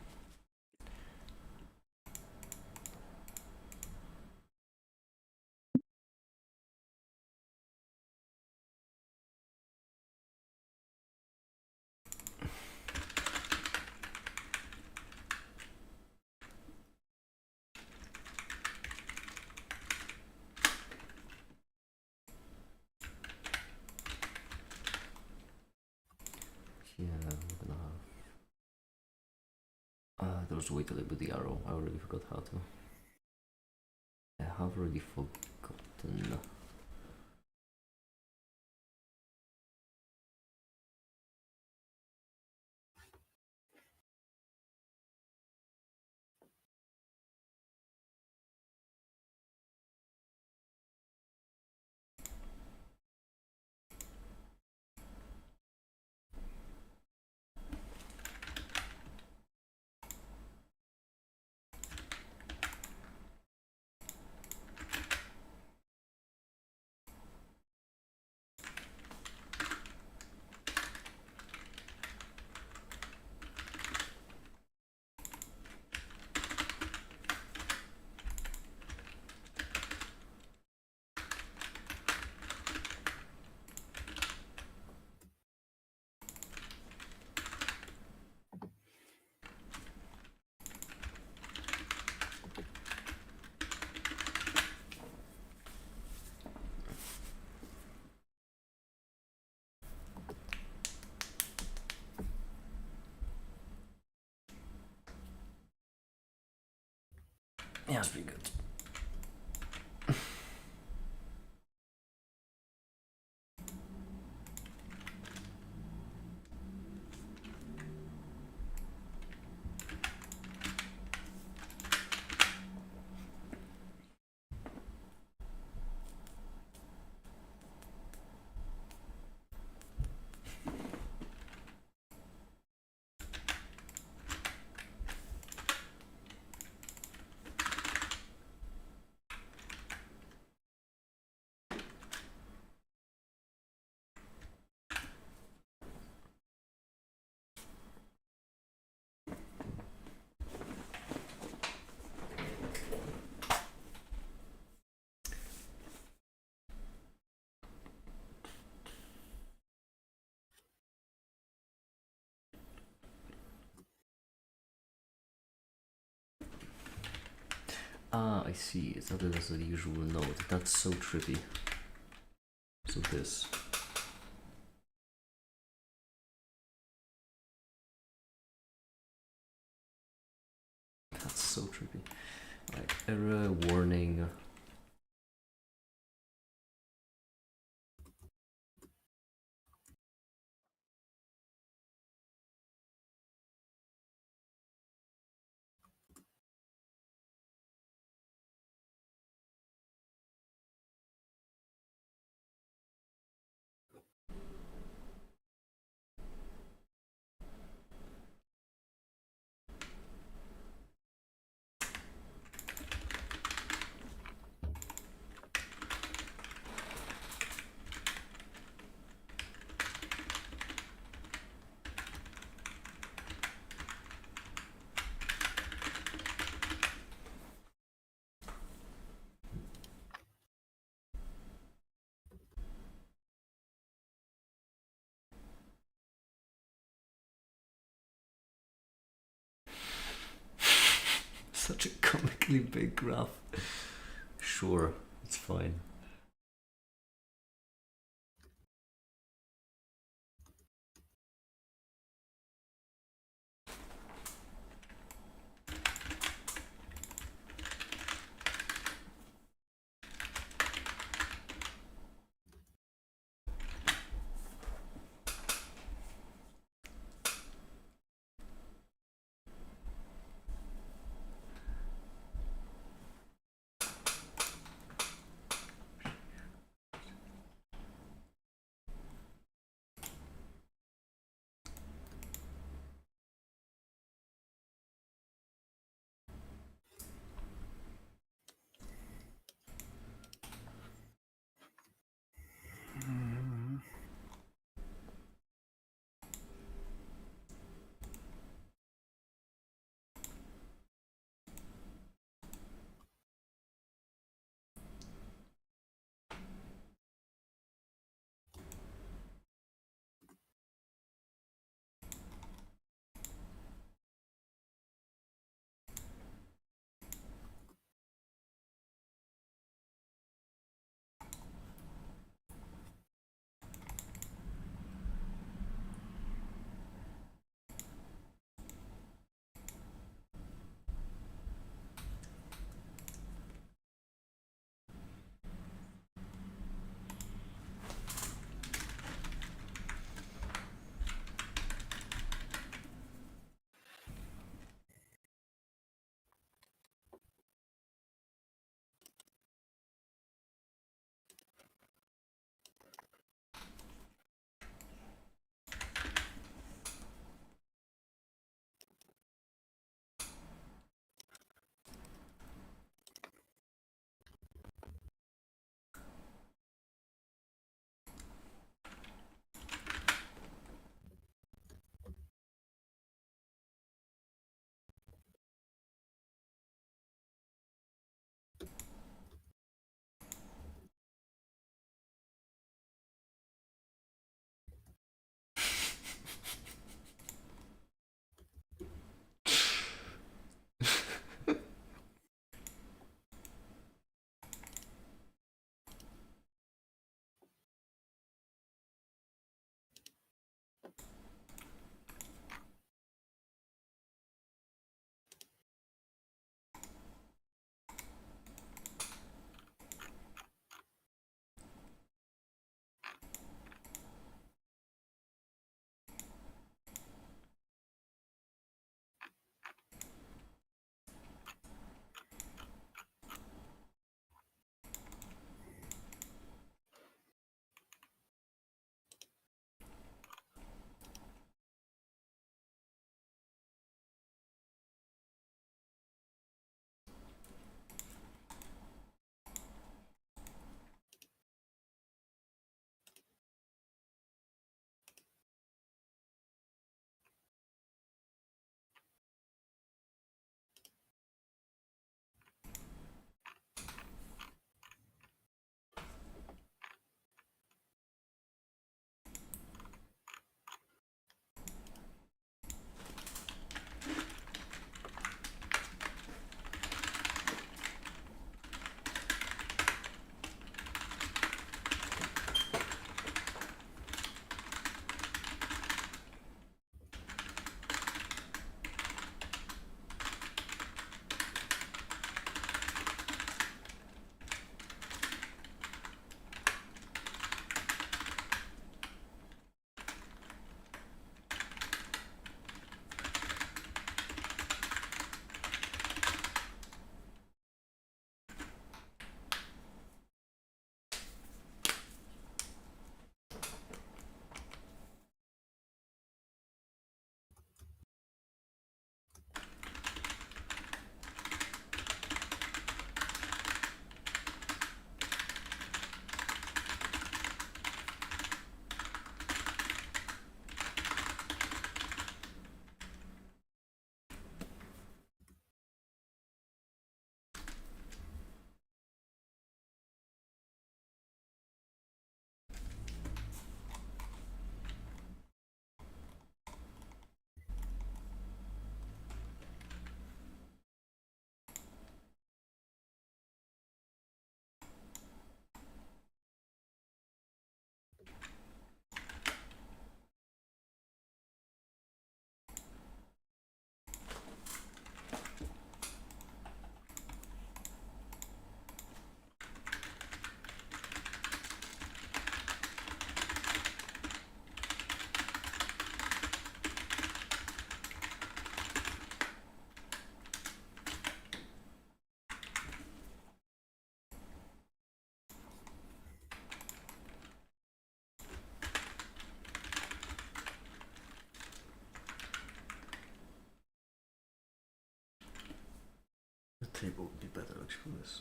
Yeah, we're gonna have. There was a way to label the arrow. I already forgot how to. I have already forgotten. Yeah, it's pretty good. Ah, I see. It's not as a usual note. That's so trippy. So this. That's so trippy. Like, error warning. Such a comically big graph. Sure, it's fine. The table would be better actually for this.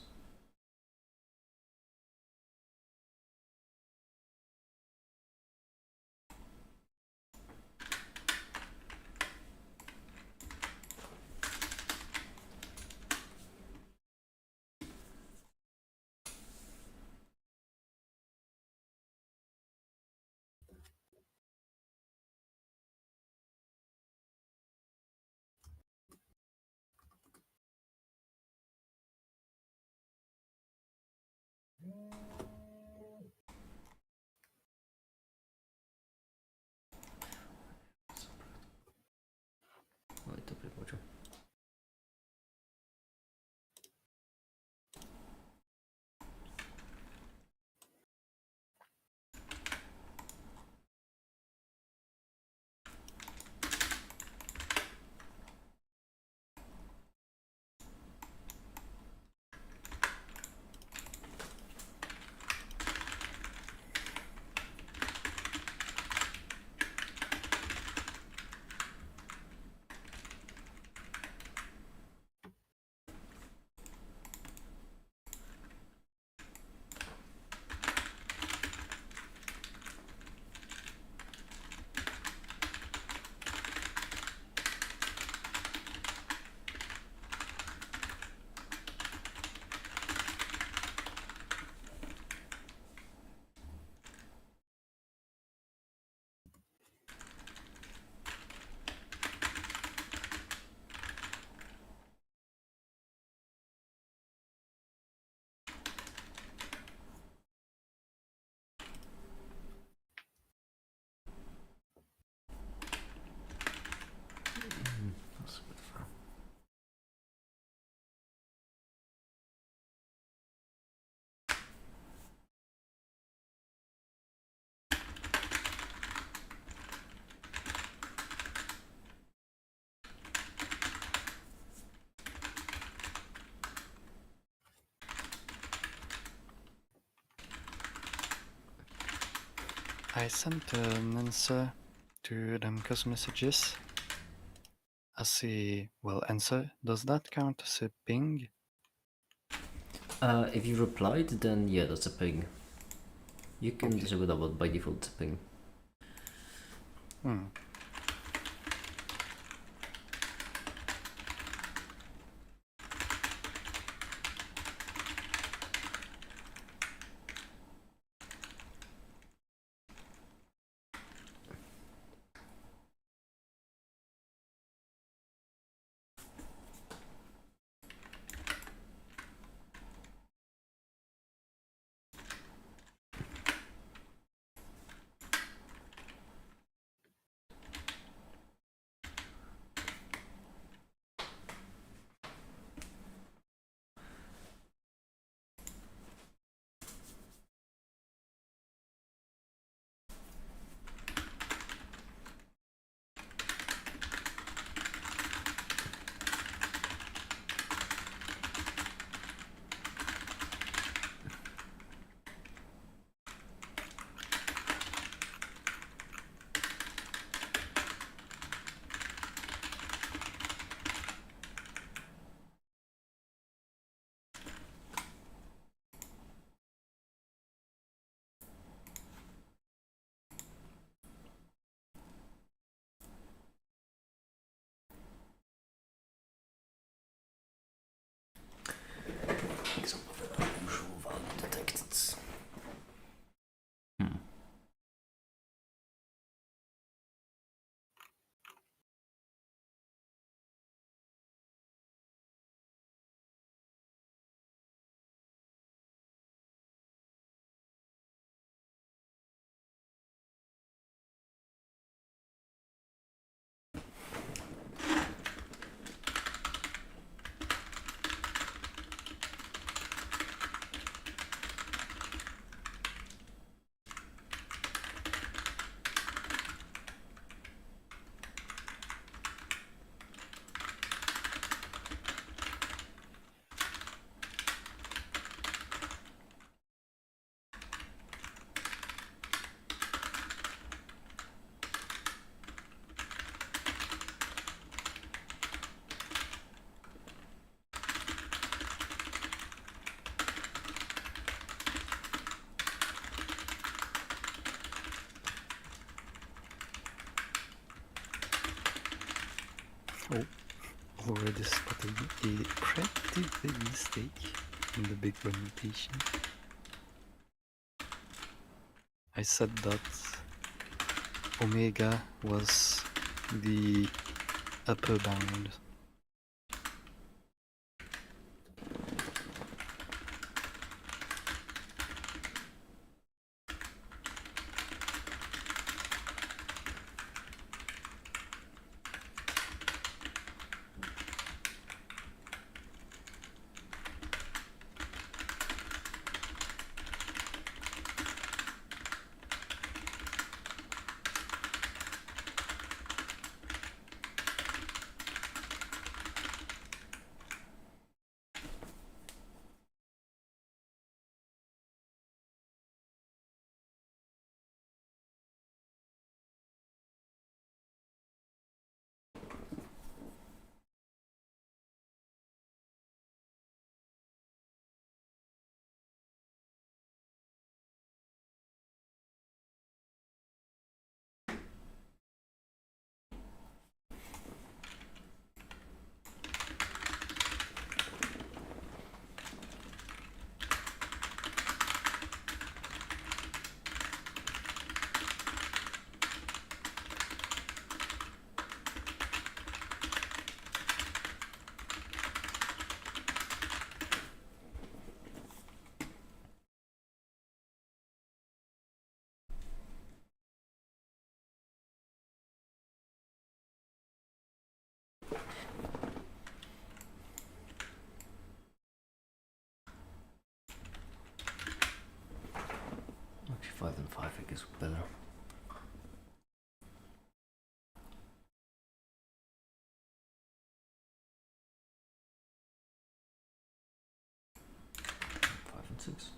I sent an answer to them custom messages as a, well, answer. Does that count as a ping? If you replied, then yeah, that's a ping. You can Okay. disable that, but by default it's a ping. Hmm. Example of an unusual value detected. Hmm. Oh, already spotted a pretty big mistake in the big remutation. I said that omega was the upper bound. Actually, 5 and 5 I guess better. Five and 6.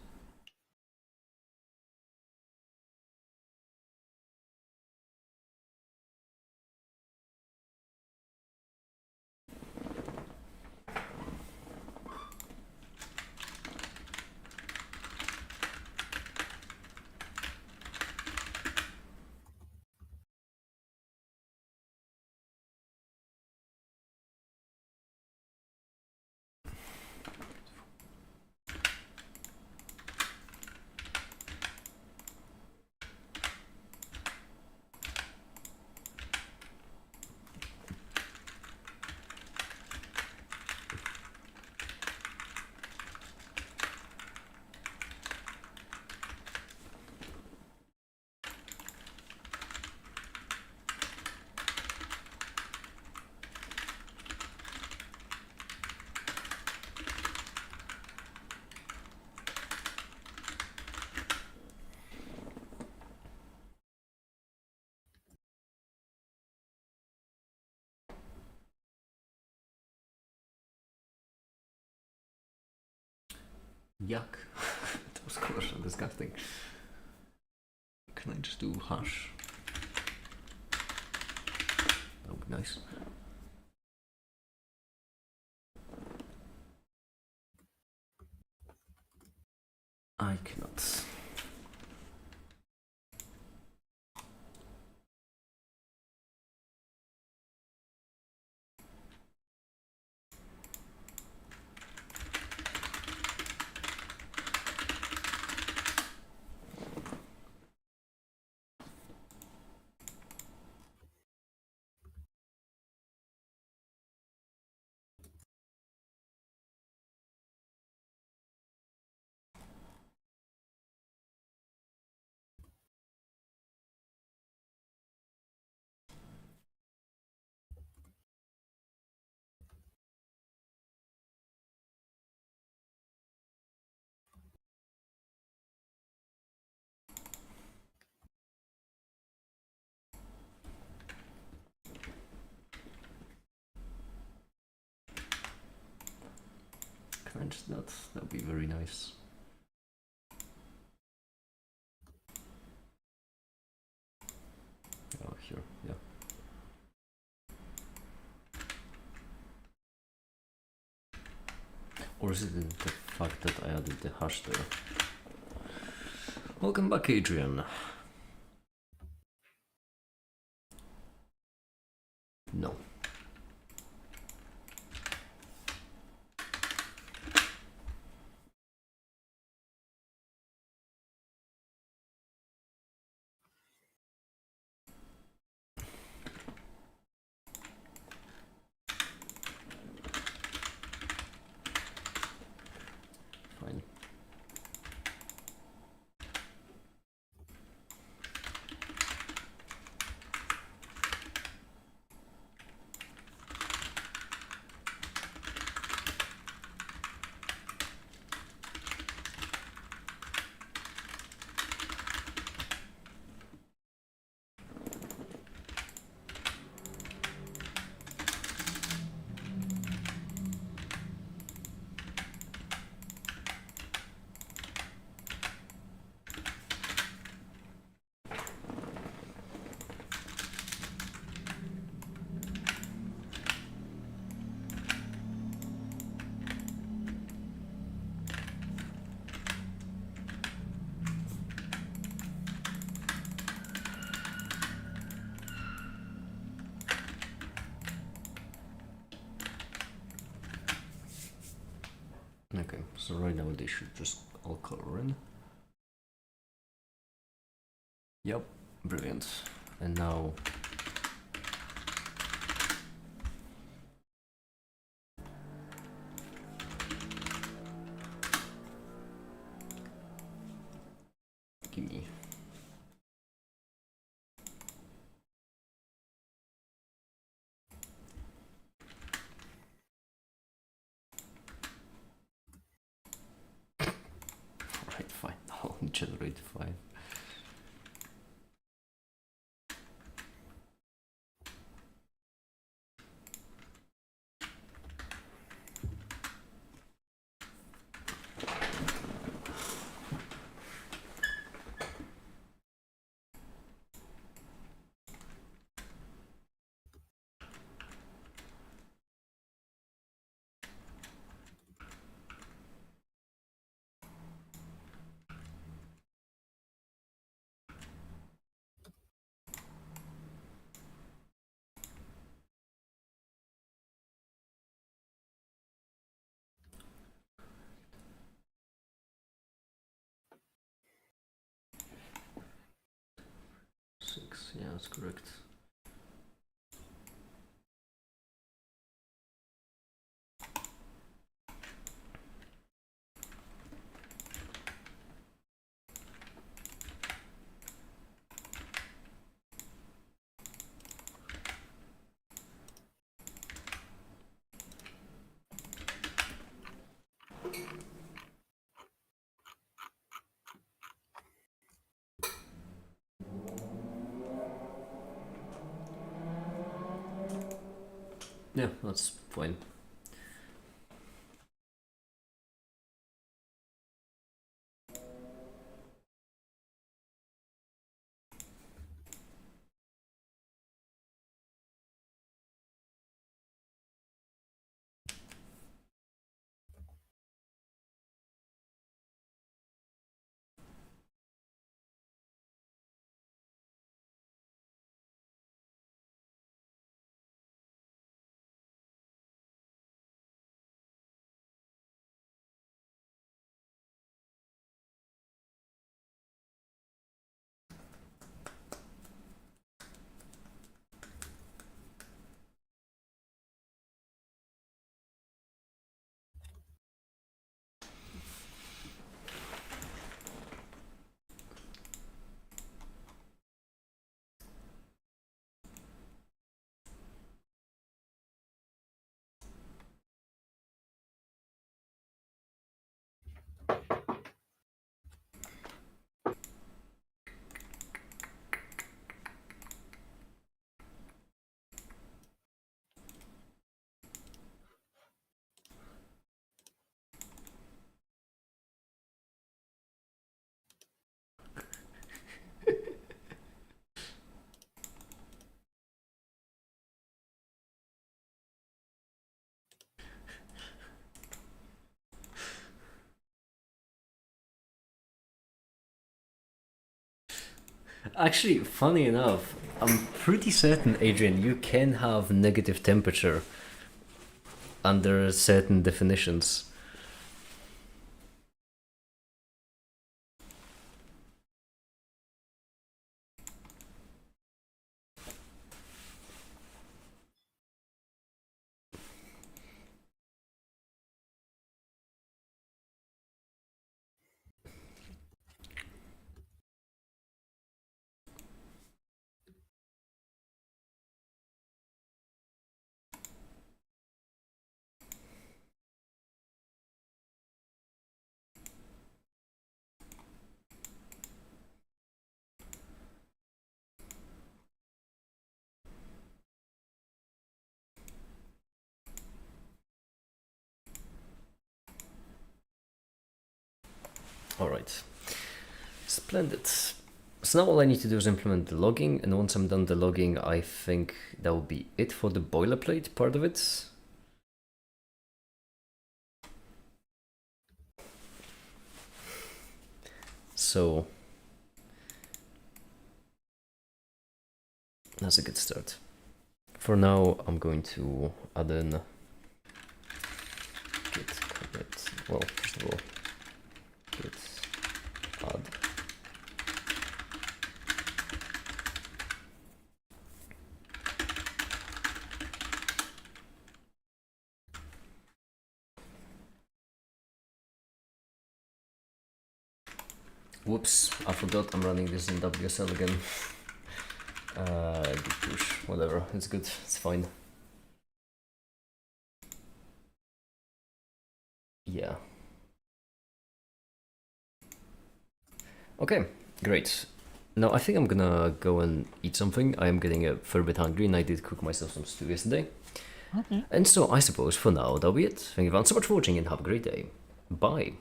Yuck. Those colors are disgusting. Can I just do hash? That would be nice. I cannot. Can I just that? That would be very nice. Oh, here, yeah. Or is it the fact that I added the hash there? Welcome back, Adrian. No. Fine. Okay, so right now they should just all color in. Yep, brilliant. And now give me right, fine. I'll generate 5. Yeah, that's correct. Yeah, that's fine. Actually, funny enough, I'm pretty certain, Adrian, you can have negative temperature under certain definitions. Alright, splendid. So now all I need to do is implement the logging, and once I'm done the logging, I think that will be it for the boilerplate part of it. So that's a good start. For now, I'm going to add in git commit. Well, first of all, git add. Whoops, I forgot I'm running this in WSL again. Git push, whatever, it's good, it's fine. Yeah. Okay, great. Now I think I'm gonna go and eat something. I am getting a fair bit hungry, and I did cook myself some stew yesterday. Okay. And so I suppose for now that'll be it. Thank you very so much for watching and have a great day. Bye.